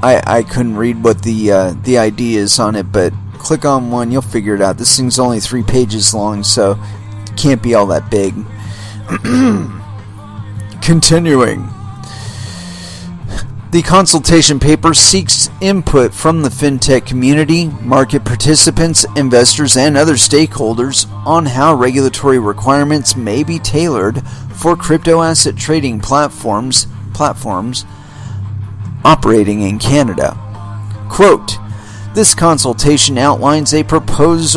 I couldn't read what the ID is on it, but click on one, you'll figure it out. This thing's only 3 pages long, so it can't be all that big. Continuing. The consultation paper seeks input from the fintech community, market participants, investors, and other stakeholders on how regulatory requirements may be tailored for crypto asset trading platforms operating in Canada. Quote, this consultation outlines a proposed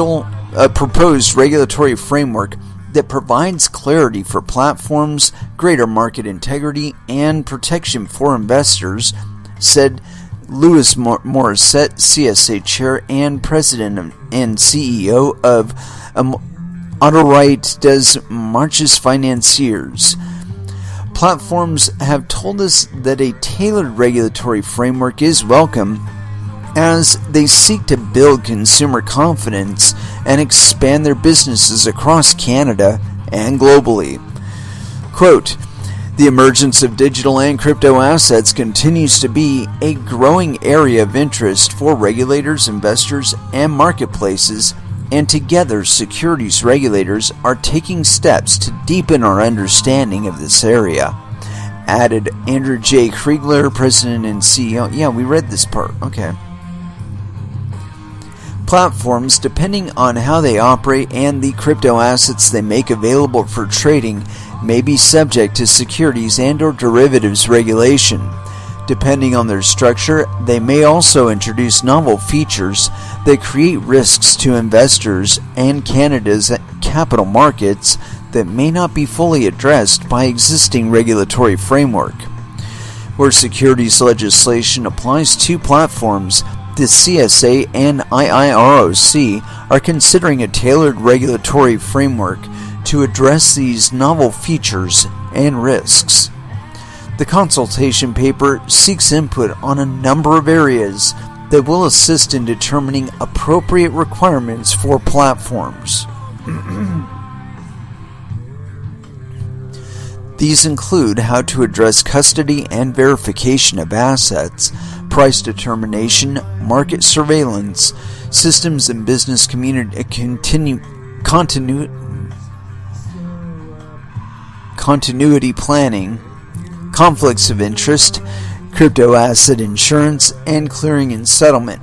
regulatory framework that provides clarity for platforms, greater market integrity, and protection for investors, said Louis Morissette, CSA Chair and President and CEO of Autorite des Marches Financiers. Platforms have told us that a tailored regulatory framework is welcome as they seek to build consumer confidence and expand their businesses across Canada and globally. Quote, the emergence of digital and crypto assets continues to be a growing area of interest for regulators, investors, and marketplaces, and together securities regulators are taking steps to deepen our understanding of this area, added Andrew J. Kriegler, President and CEO. Yeah, we read this part. Okay. Platforms, depending on how they operate and the crypto assets they make available for trading, may be subject to securities and or derivatives regulation. Depending on their structure, they may also introduce novel features that create risks to investors and Canada's capital markets that may not be fully addressed by existing regulatory framework. Where securities legislation applies to platforms, the CSA and IIROC are considering a tailored regulatory framework to address these novel features and risks. The consultation paper seeks input on a number of areas that will assist in determining appropriate requirements for platforms. These include how to address custody and verification of assets, price determination, market surveillance, systems and business continuity planning, conflicts of interest, crypto asset insurance, and clearing and settlement.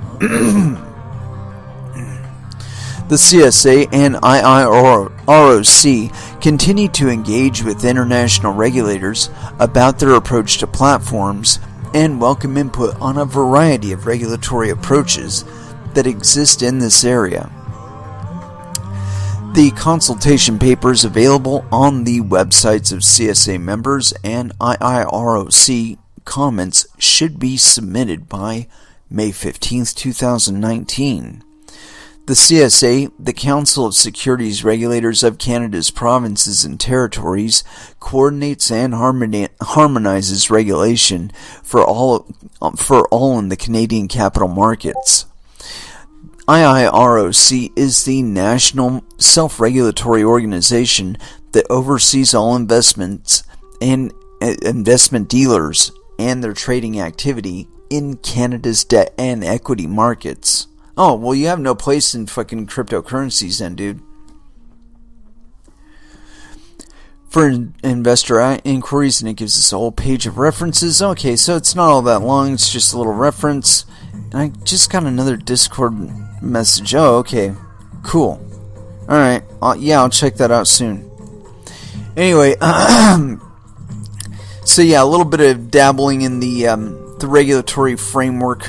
The CSA and IIROC continue to engage with international regulators about their approach to platforms and welcome input on a variety of regulatory approaches that exist in this area. The consultation paper is available on the websites of CSA members, and IIROC comments should be submitted by May 15th, 2019. The CSA, the Council of Securities Regulators of Canada's provinces and territories, coordinates and harmonizes regulation for all in the Canadian capital markets. IIROC is the national self-regulatory organization that oversees all investments and investment dealers and their trading activity in Canada's debt and equity markets. Oh, well, you have no place in fucking cryptocurrencies then, dude. For investor inquiries, and it gives us a whole page of references. Okay, so it's not all that long, it's just a little reference. And I just got another Discord message. Oh, okay. Cool. Alright, yeah, I'll check that out soon. Anyway, so yeah, a little bit of dabbling in the regulatory framework,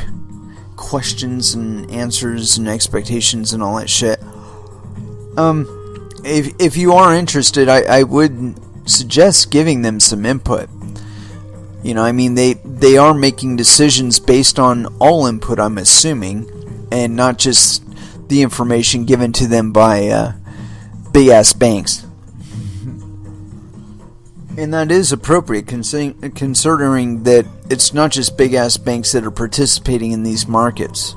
questions and answers and expectations and all that shit. If you are interested, I would suggest giving them some input. You know, I mean, they are making decisions based on all input, I'm assuming, and not just the information given to them by big ass banks. And that is appropriate, considering that it's not just big ass banks that are participating in these markets.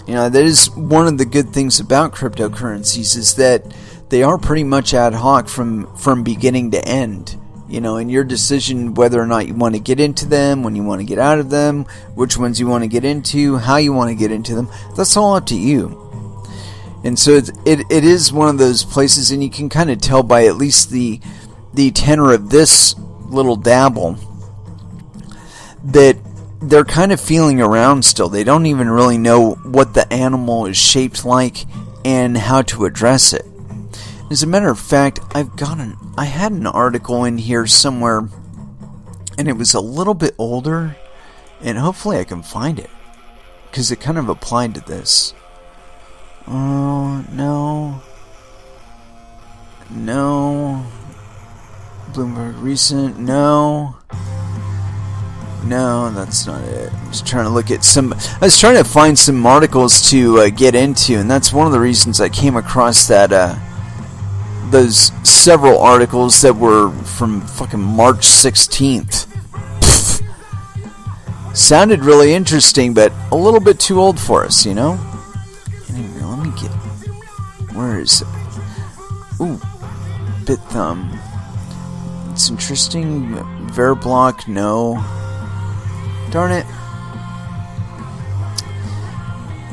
You know, that is one of the good things about cryptocurrencies, is that they are pretty much ad hoc from beginning to end. and your decision whether or not you want to get into them, when you want to get out of them, which ones you want to get into, how you want to get into them, that's all up to you. And so it is one of those places, and you can kind of tell by at least the tenor of this little dabble that they're kind of feeling around still. They don't even really know what the animal is shaped like and how to address it. As a matter of fact, I had an article in here somewhere, and it was a little bit older, and hopefully I can find it, because it kind of applied to this. Oh, no. Bloomberg Recent, no, that's not it. I was trying to look at I was trying to find some articles to get into, and that's one of the reasons I came across those several articles that were from fucking March 16th. Sounded really interesting, but a little bit too old for us, Anyway, let me get... Where is it? Ooh, BitThumb. It's interesting. Verblock, no. Darn it.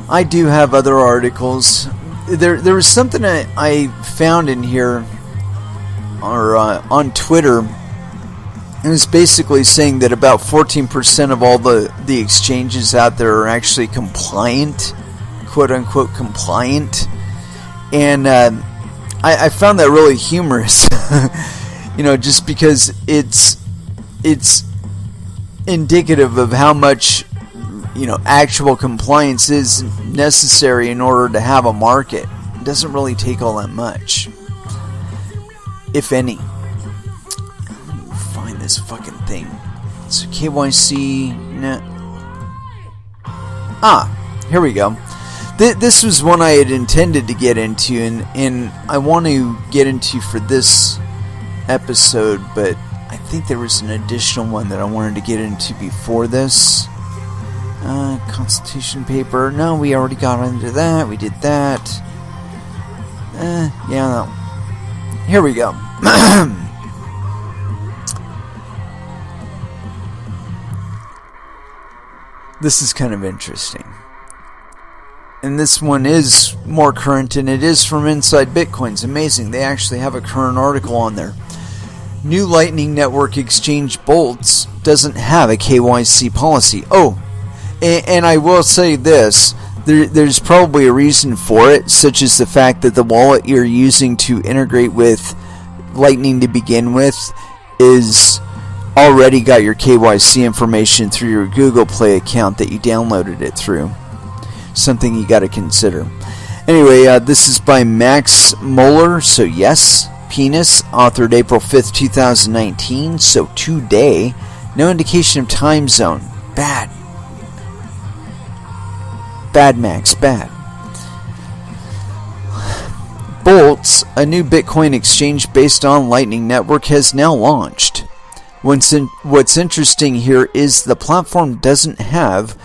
I do have other articles. There was something I found in here, or on Twitter. It was basically saying that about 14% of all the exchanges out there are actually compliant, quote unquote compliant, and I found that really humorous. Just because it's indicative of how much actual compliance is necessary in order to have a market. It doesn't really take all that much, if any. Let me find this fucking thing. So KYC. Here we go. This was one I had intended to get into, and I want to get into for this episode, but I think there was an additional one that I wanted to get into before this. Constitution paper. No, we already got into that. We did that. No. Here we go. This is kind of interesting. And this one is more current, and it is from Inside Bitcoin. It's amazing. They actually have a current article on there. New Lightning Network exchange Bolts doesn't have a KYC policy. Oh, and I will say this. There's probably a reason for it, such as the fact that the wallet you're using to integrate with Lightning to begin with is already got your KYC information through your Google Play account that you downloaded it through. Something you got to consider. Anyway, this is by Max Moeller, so yes, Penis, authored April 5th, 2019, so today. No indication of time zone. Bad, Max, bad. Bolts, a new Bitcoin exchange based on Lightning Network, has now launched. What's interesting here is the platform doesn't have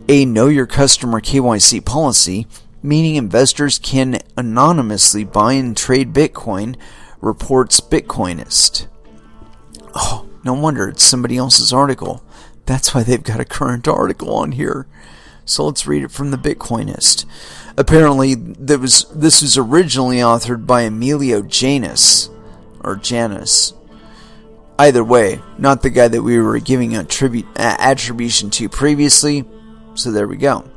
a Know Your Customer KYC policy, meaning investors can anonymously buy and trade Bitcoin, reports Bitcoinist. Oh, no wonder it's somebody else's article. That's why they've got a current article on here. So let's read it from the Bitcoinist. Apparently, this was originally authored by Emilio Janus, or Janus. Either way, not the guy that we were giving attribution to previously. So there we go.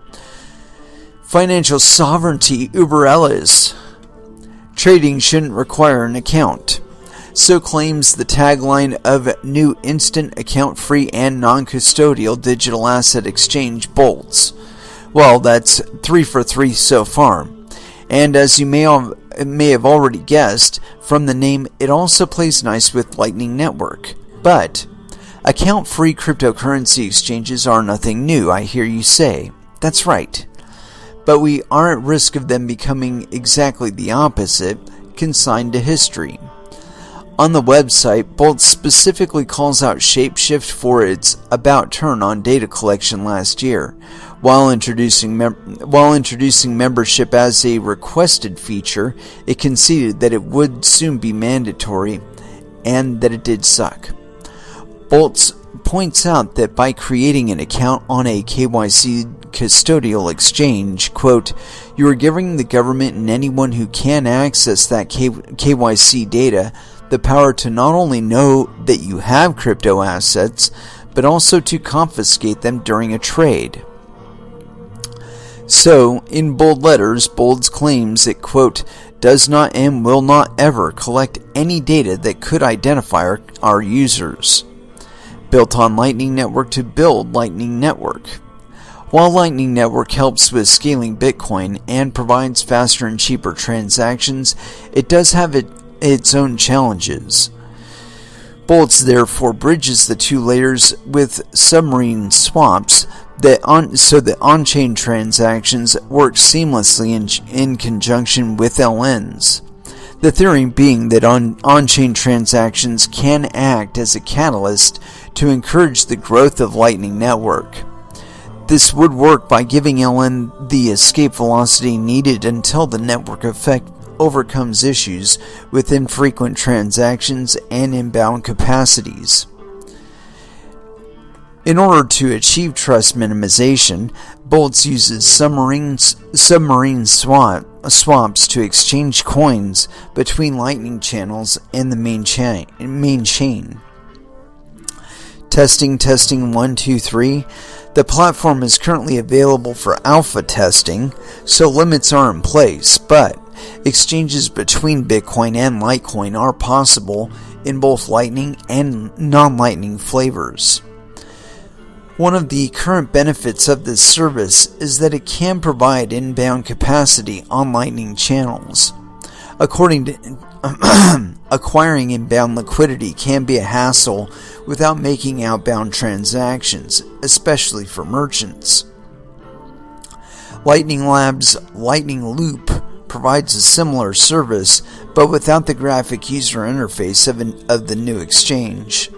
Financial sovereignty uber alles. Trading shouldn't require an account. So claims the tagline of new instant account-free and non-custodial digital asset exchange Bolts. Well, that's 3 for 3 so far. And as you may have already guessed from the name, it also plays nice with Lightning Network. But account-free cryptocurrency exchanges are nothing new, I hear you say. That's right. But we are at risk of them becoming exactly the opposite, consigned to history. On the website, Bolt specifically calls out Shapeshift for its about turn on data collection last year, while introducing membership as a requested feature. It conceded that it would soon be mandatory, and that it did suck. Boltz points out that by creating an account on a KYC custodial exchange, quote, you are giving the government and anyone who can access that KYC data the power to not only know that you have crypto assets, but also to confiscate them during a trade. So, in bold letters, Boltz claims it, quote, does not and will not ever collect any data that could identify our users. Built on Lightning Network to build Lightning Network. While Lightning Network helps with scaling Bitcoin and provides faster and cheaper transactions, it does have its own challenges. Boltz therefore bridges the two layers with submarine swaps so that on-chain transactions work seamlessly in conjunction with LNs. The theory being that on-chain transactions can act as a catalyst to encourage the growth of Lightning Network. This would work by giving LN the escape velocity needed until the network effect overcomes issues with infrequent transactions and inbound capacities. In order to achieve trust minimization, Boltz uses submarine swaps to exchange coins between Lightning channels and the main chain. Testing 1, 2, 3. The platform is currently available for alpha testing, so limits are in place, but exchanges between Bitcoin and Litecoin are possible in both Lightning and non-Lightning flavors. One of the current benefits of this service is that it can provide inbound capacity on Lightning channels. According to acquiring inbound liquidity can be a hassle without making outbound transactions, especially for merchants. Lightning Labs' Lightning Loop provides a similar service, but without the graphic user interface of the new exchange.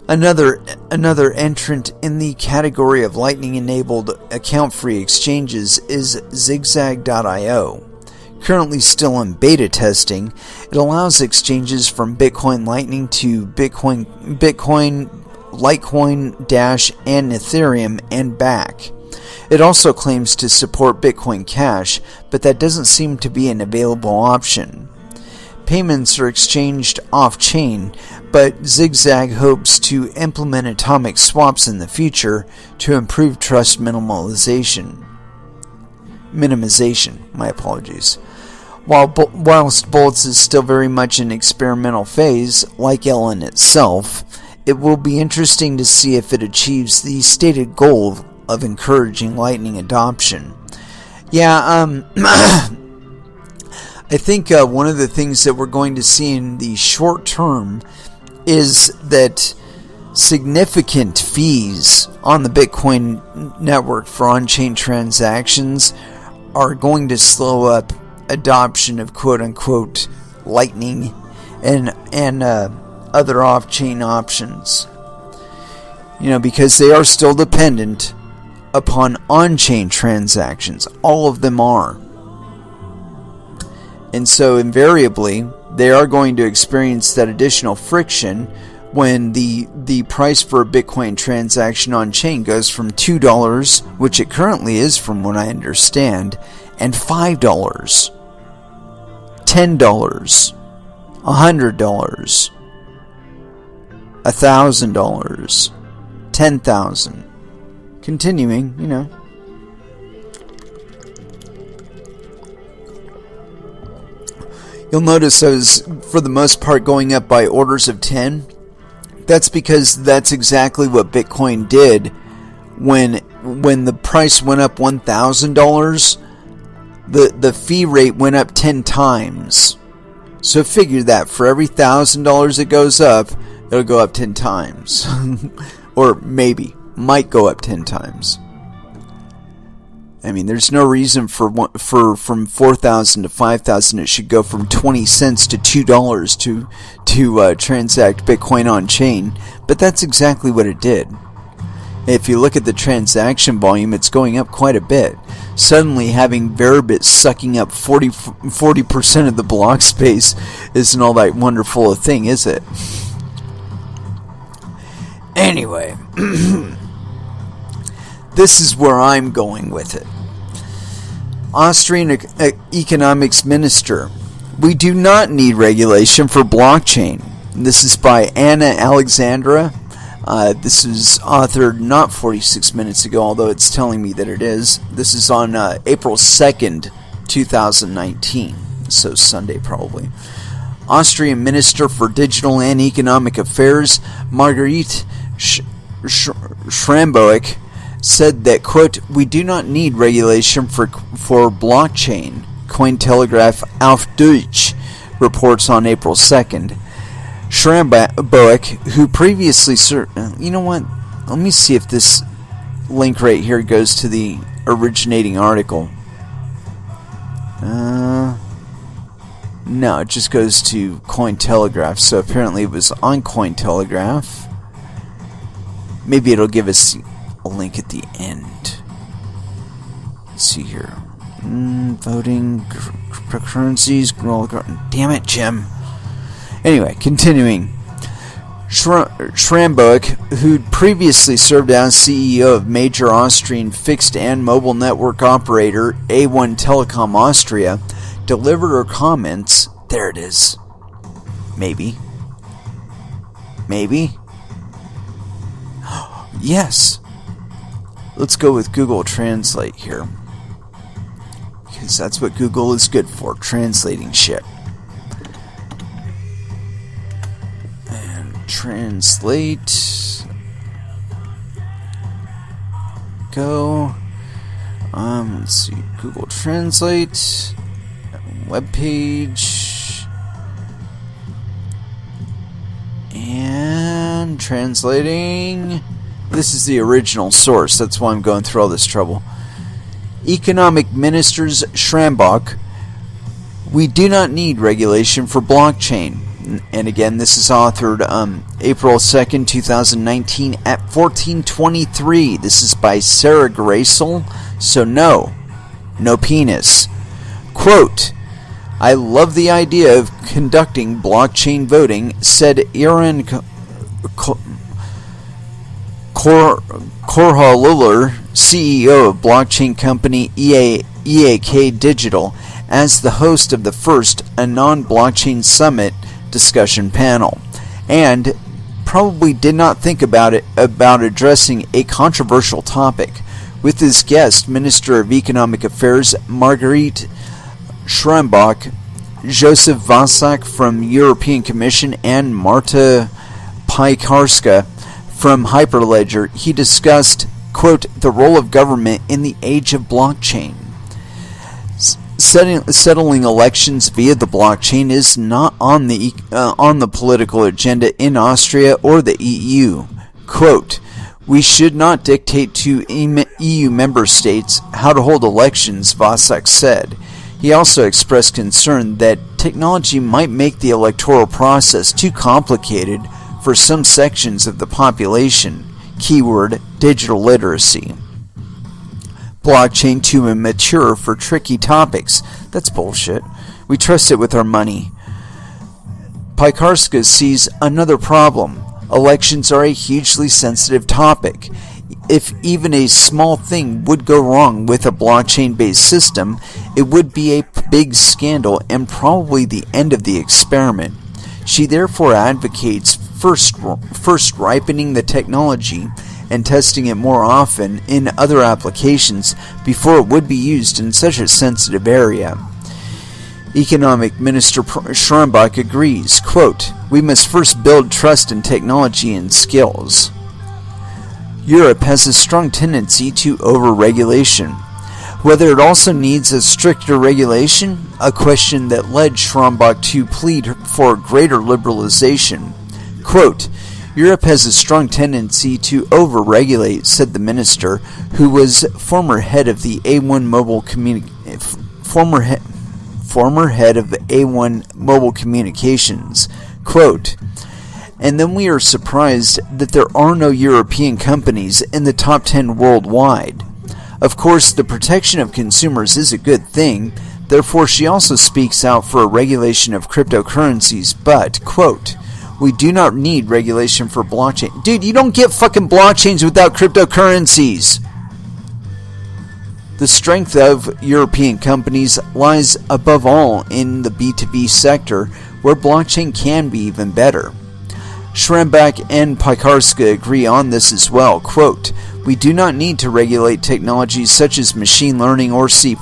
Another entrant in the category of Lightning-enabled account-free exchanges is Zigzag.io. Currently still in beta testing, it allows exchanges from Bitcoin Lightning to Bitcoin, Litecoin, Dash, and Ethereum and back. It also claims to support Bitcoin Cash, but that doesn't seem to be an available option. Payments are exchanged off-chain, but Zigzag hopes to implement atomic swaps in the future to improve trust minimization. My apologies. Whilst Boltz is still very much in experimental phase, like LN itself, it will be interesting to see if it achieves the stated goal of encouraging Lightning adoption. I think one of the things that we're going to see in the short term is that significant fees on the Bitcoin network for on-chain transactions are going to slow up adoption of quote-unquote Lightning and other off-chain options. Because they are still dependent upon on-chain transactions. All of them are. And so invariably, they are going to experience that additional friction when the price for a Bitcoin transaction on chain goes from $2, which it currently is from what I understand, and $5, $10, $100, $1,000, $10,000. Continuing, You'll notice I was, for the most part, going up by orders of 10. That's because that's exactly what Bitcoin did when the price went up $1,000. The fee rate went up 10 times. So figure that for every $1,000 it goes up, it'll go up 10 times, or might go up 10 times. I mean, there's no reason from 4,000 to 5,000 it should go from 20 cents to $2 to transact Bitcoin on chain, but that's exactly what it did. If you look at the transaction volume, it's going up quite a bit. Suddenly having Derived sucking up 40% of the block space isn't all that wonderful a thing, is it? Anyway, this is where I'm going with it. Austrian economics minister: we do not need regulation for blockchain. This is by Anna Alexandra. This is authored not 46 minutes ago, although it's telling me that it is. This is on April 2nd, 2019, so Sunday probably. Austrian Minister for Digital and Economic Affairs, Marguerite Schramboek, said that, quote, we do not need regulation for blockchain. Cointelegraph auf Deutsch reports on April 2nd. Schramboek, who previously you know what? Let me see if this link right here goes to the originating article. No, it just goes to Cointelegraph. So apparently it was on Cointelegraph. Maybe it'll give us a link at the end. Let's see here. Voting, currencies, damn it, Jim. Anyway, continuing. Schramboek, who'd previously served as CEO of major Austrian fixed and mobile network operator A1 Telekom Austria, delivered her comments. There it is. Maybe. Yes. Let's go with Google Translate here, because that's what Google is good for, translating shit. And translate. Go. Let's see. Google Translate. Web page. And translating. This is the original source. That's why I'm going through all this trouble. Economic Ministers Schramboek: we do not need regulation for blockchain. And again, this is authored April 2nd, 2019 at 14:23. This is by Sarah Gracel. So no penis. Quote, I love the idea of conducting blockchain voting, said Aaron Korhaluller, CEO of blockchain company EAK Digital, as the host of the first non-blockchain summit discussion panel, and probably did not think about addressing a controversial topic. With his guest, Minister of Economic Affairs Marguerite Schramboek, Joseph Vasak from European Commission, and Marta Piekarska from Hyperledger, he discussed, quote, the role of government in the age of blockchain. Settling elections via the blockchain is not on the political agenda in Austria or the EU. Quote, we should not dictate to EU member states how to hold elections, Vasak said. He also expressed concern that technology might make the electoral process too complicated for some sections of the population. Keyword, digital literacy. Blockchain too immature for tricky topics. That's bullshit. We trust it with our money. Piekarska sees another problem. Elections are a hugely sensitive topic. If even a small thing would go wrong with a blockchain-based system, it would be a big scandal and probably the end of the experiment. She therefore advocates first ripening the technology and testing it more often in other applications before it would be used in such a sensitive area. Economic Minister Schramboek agrees, quote, we must first build trust in technology and skills. Europe has a strong tendency to over-regulation. Whether it also needs a stricter regulation, a question that led Schramboek to plead for greater liberalization. Quote, Europe has a strong tendency to over-regulate, said the minister, who was former head of the A1 Mobile Communications. Quote, and then we are surprised that there are no European companies in the top 10 worldwide. Of course, the protection of consumers is a good thing, therefore she also speaks out for a regulation of cryptocurrencies, but, quote, "We do not need regulation for blockchain." Dude, you don't get fucking blockchains without cryptocurrencies! The strength of European companies lies above all in the B2B sector, where blockchain can be even better. Schrambach and Piekarska agree on this as well. Quote, "We do not need to regulate technologies such as machine learning or C++,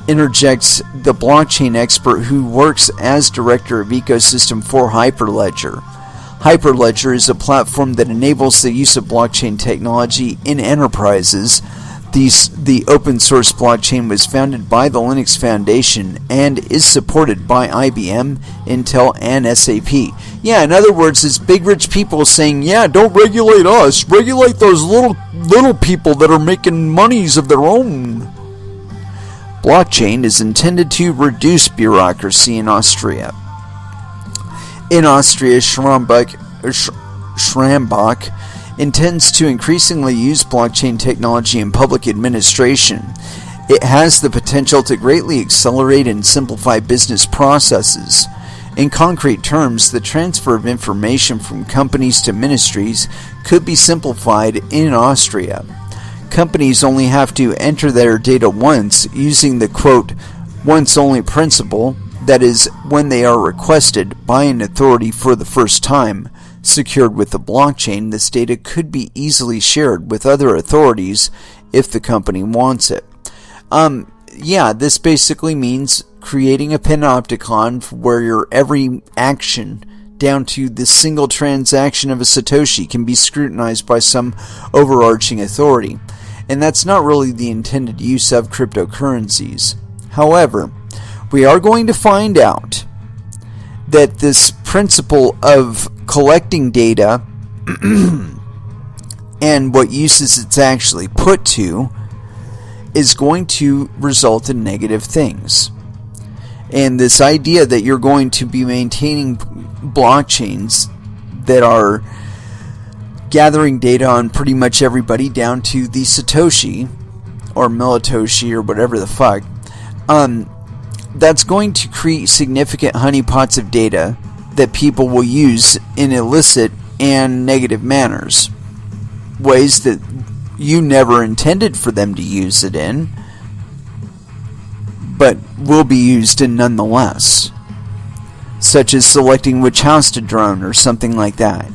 interjects the blockchain expert who works as director of ecosystem for Hyperledger. Hyperledger is a platform that enables the use of blockchain technology in enterprises. The open source blockchain was founded by the Linux Foundation and is supported by IBM, Intel, and SAP." Yeah, in other words, it's big rich people saying, yeah, don't regulate us, regulate those little people that are making monies of their own. Blockchain is intended to reduce bureaucracy in Austria. In Austria, Schrambach intends to increasingly use blockchain technology in public administration. It has the potential to greatly accelerate and simplify business processes. In concrete terms, the transfer of information from companies to ministries could be simplified in Austria. Companies only have to enter their data once using the, quote, once only principle, that is, when they are requested by an authority for the first time. Secured with the blockchain, this data could be easily shared with other authorities if the company wants it. Yeah, this basically means creating a panopticon where your every action down to the single transaction of a Satoshi can be scrutinized by some overarching authority. And that's not really the intended use of cryptocurrencies. However, we are going to find out that this principle of collecting data and what uses it's actually put to is going to result in negative things. And this idea that you're going to be maintaining blockchains that are gathering data on pretty much everybody down to the Satoshi or Militoshi or whatever the fuck, that's going to create significant honeypots of data that people will use in illicit and negative manners. Ways that you never intended for them to use it in, but will be used in nonetheless. Such as selecting which house to drone or something like that.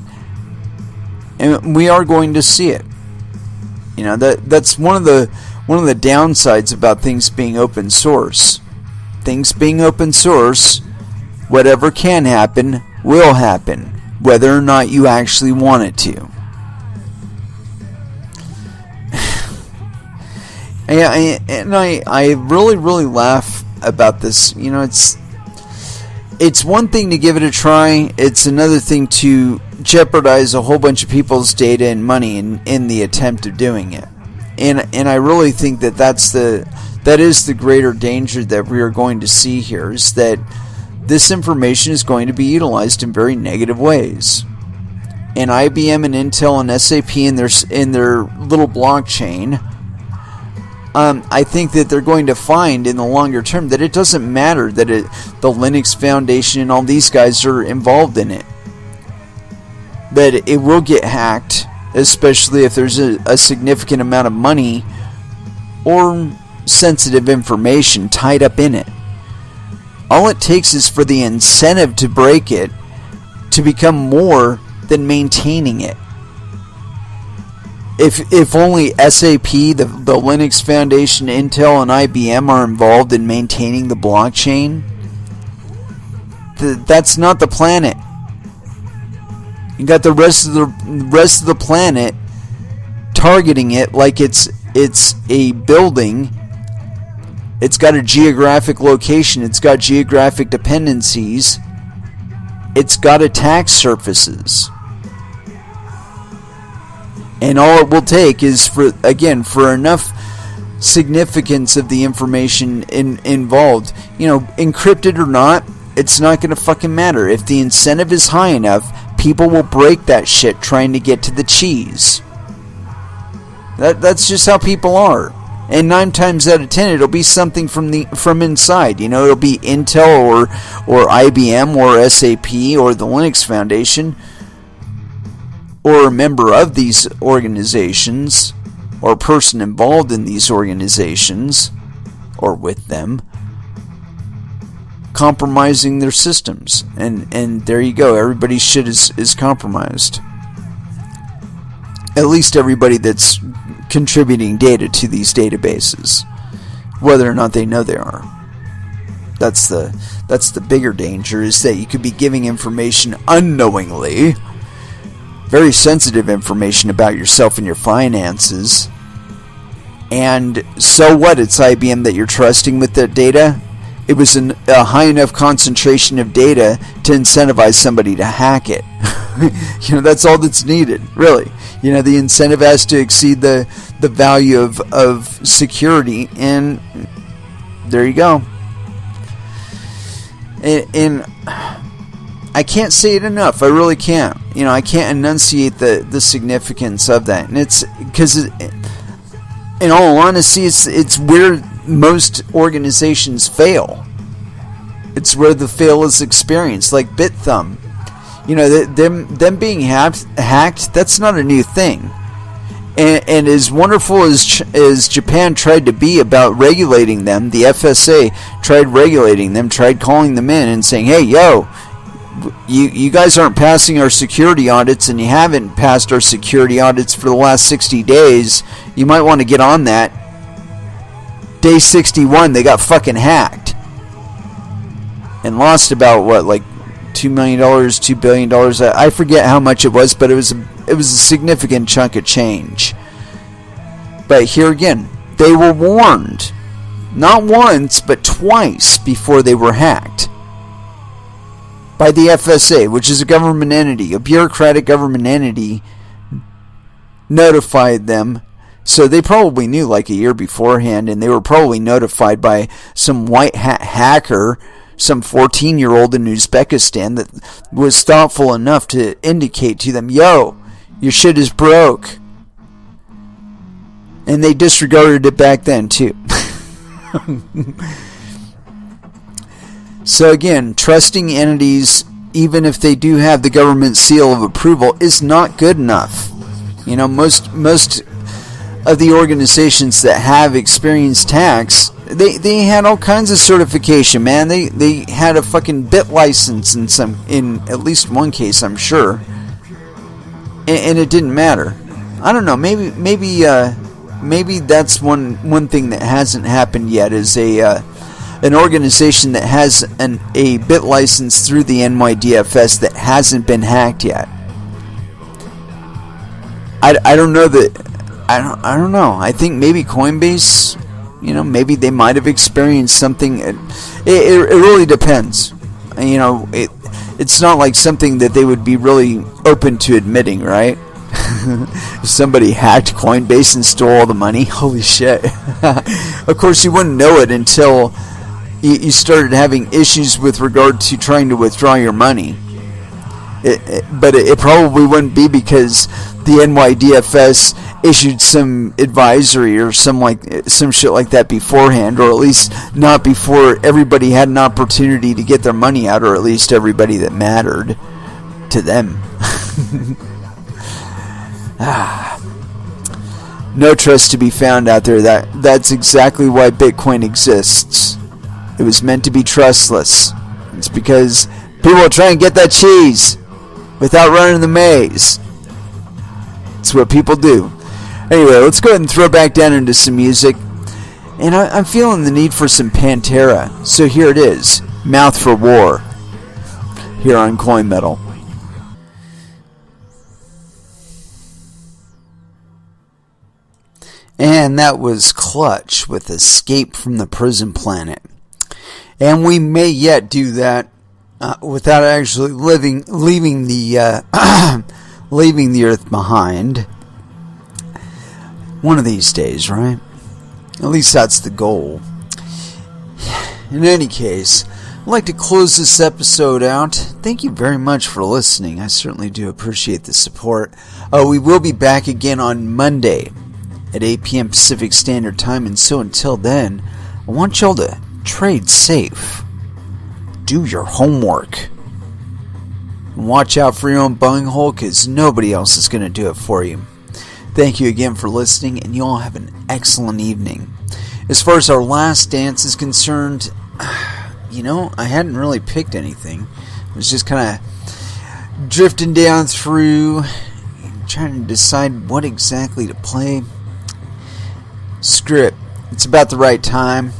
And we are going to see it. You know, that's one of the downsides about things being open source. Things being open source, whatever can happen will happen, whether or not you actually want it to. And I really laugh about this. You know, it's one thing to give it a try. It's another thing to jeopardize a whole bunch of people's data and money in the attempt of doing it. And I really think that is the greater danger that we are going to see here, is that this information is going to be utilized in very negative ways. And IBM and Intel and SAP in their little blockchain, I think that they're going to find in the longer term that it doesn't matter that the Linux Foundation and all these guys are involved in it. That it will get hacked, especially if there's a significant amount of money or sensitive information tied up in it. All it takes is for the incentive to break it to become more than maintaining it. If only SAP, the Linux Foundation, Intel, and IBM are involved in maintaining the blockchain, that's not the planet. You got the rest of the planet targeting it like it's a building. It's got a geographic location. It's got geographic dependencies. It's got attack surfaces. And all it will take is for enough significance of the information involved, you know, encrypted or not, it's not going to fucking matter. If the incentive is high enough, people will break that shit trying to get to the cheese. That's just how people are. And 9 times out of 10, it'll be something from inside. You know, it'll be Intel or IBM or SAP or the Linux Foundation or a member of these organizations or a person involved in these organizations or with them compromising their systems. And there you go. Everybody's shit is compromised. At least everybody that's contributing data to these databases, whether or not they know they are. That's the bigger danger, is that you could be giving information unknowingly, very sensitive information about yourself and your finances, and so what? It's IBM that you're trusting with that data. It was a high enough concentration of data to incentivize somebody to hack it. You know, that's all that's needed, really. You know, the incentive has to exceed the value of security, and there you go. And I can't say it enough. I really can't. You know, I can't enunciate the significance of that. And it's because, in all honesty, it's where most organizations fail. It's where the fail is experienced, like BitThumb. You know, them being hacked, that's not a new thing. And as wonderful as Japan tried to be about regulating them, the FSA tried regulating them, tried calling them in and saying, hey, yo, you guys aren't passing our security audits, and you haven't passed our security audits for the last 60 days. You might want to get on that. Day 61, they got fucking hacked. And lost about, what, like $2 million, $2 billion. I forget how much it was, but it was a significant chunk of change. But here again, they were warned. Not once, but twice before they were hacked. By the FSA, which is a government entity, a bureaucratic government entity, notified them. So they probably knew like a year beforehand, and they were probably notified by some white hat hacker, some 14-year-old in Uzbekistan that was thoughtful enough to indicate to them, yo, your shit is broke. And they disregarded it back then too. So again, trusting entities, even if they do have the government seal of approval, is not good enough. You know, most of the organizations that have experienced hacks, they had all kinds of certification, man. They had a fucking bit license in at least one case, I'm sure, and it didn't matter. I don't know. Maybe that's one thing that hasn't happened yet, is an organization that has a bit license through the NYDFS that hasn't been hacked yet. I don't know that. I don't know. I think maybe Coinbase, you know, maybe they might have experienced something. It really depends. You know, it's not like something that they would be really open to admitting, right? If somebody hacked Coinbase and stole all the money, holy shit. Of course, you wouldn't know it until you started having issues with regard to trying to withdraw your money. But it probably wouldn't be because the NYDFS issued some advisory or some shit like that beforehand, or at least not before everybody had an opportunity to get their money out, or at least everybody that mattered to them. No trust to be found out there. That's exactly why Bitcoin exists. It was meant to be trustless. It's because people will try and get that cheese without running the maze. It's what people do. Anyway, let's go ahead and throw back down into some music. And I'm feeling the need for some Pantera. So here it is. Mouth for War. Here on Coin Metal. And that was Clutch with Escape from the Prison Planet. And we may yet do that without actually leaving the leaving the earth behind. One of these days, right? At least that's the goal. In any case, I'd like to close this episode out. Thank you very much for listening. I certainly do appreciate the support. We will be back again on Monday at 8 p.m. Pacific Standard Time. And so until then, I want y'all to trade safe. Do your homework. And watch out for your own bunghole, because nobody else is going to do it for you. Thank you again for listening, and you all have an excellent evening. As far as our last dance is concerned, I hadn't really picked anything. I was just kind of drifting down through, trying to decide what exactly to play. Screw it. It's about the right time.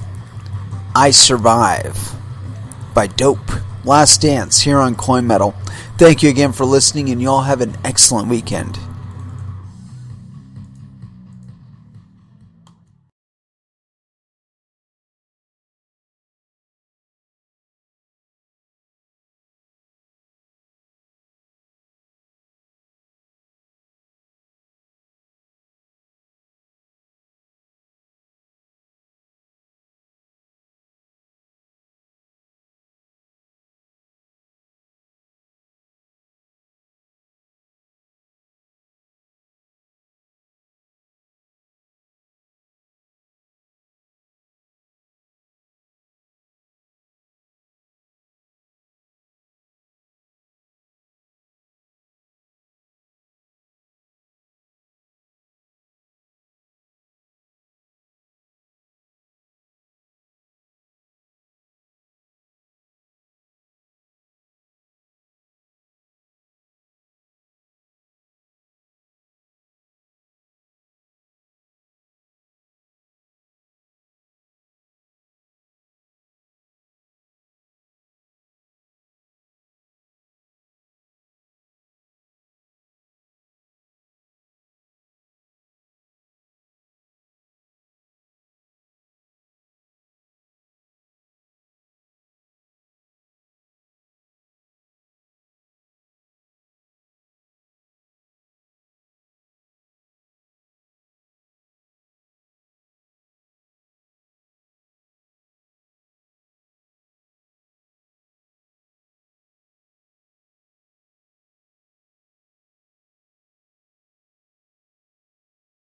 I Survive by Dope. Last Dance here on Coin Metal. Thank you again for listening, and you all have an excellent weekend.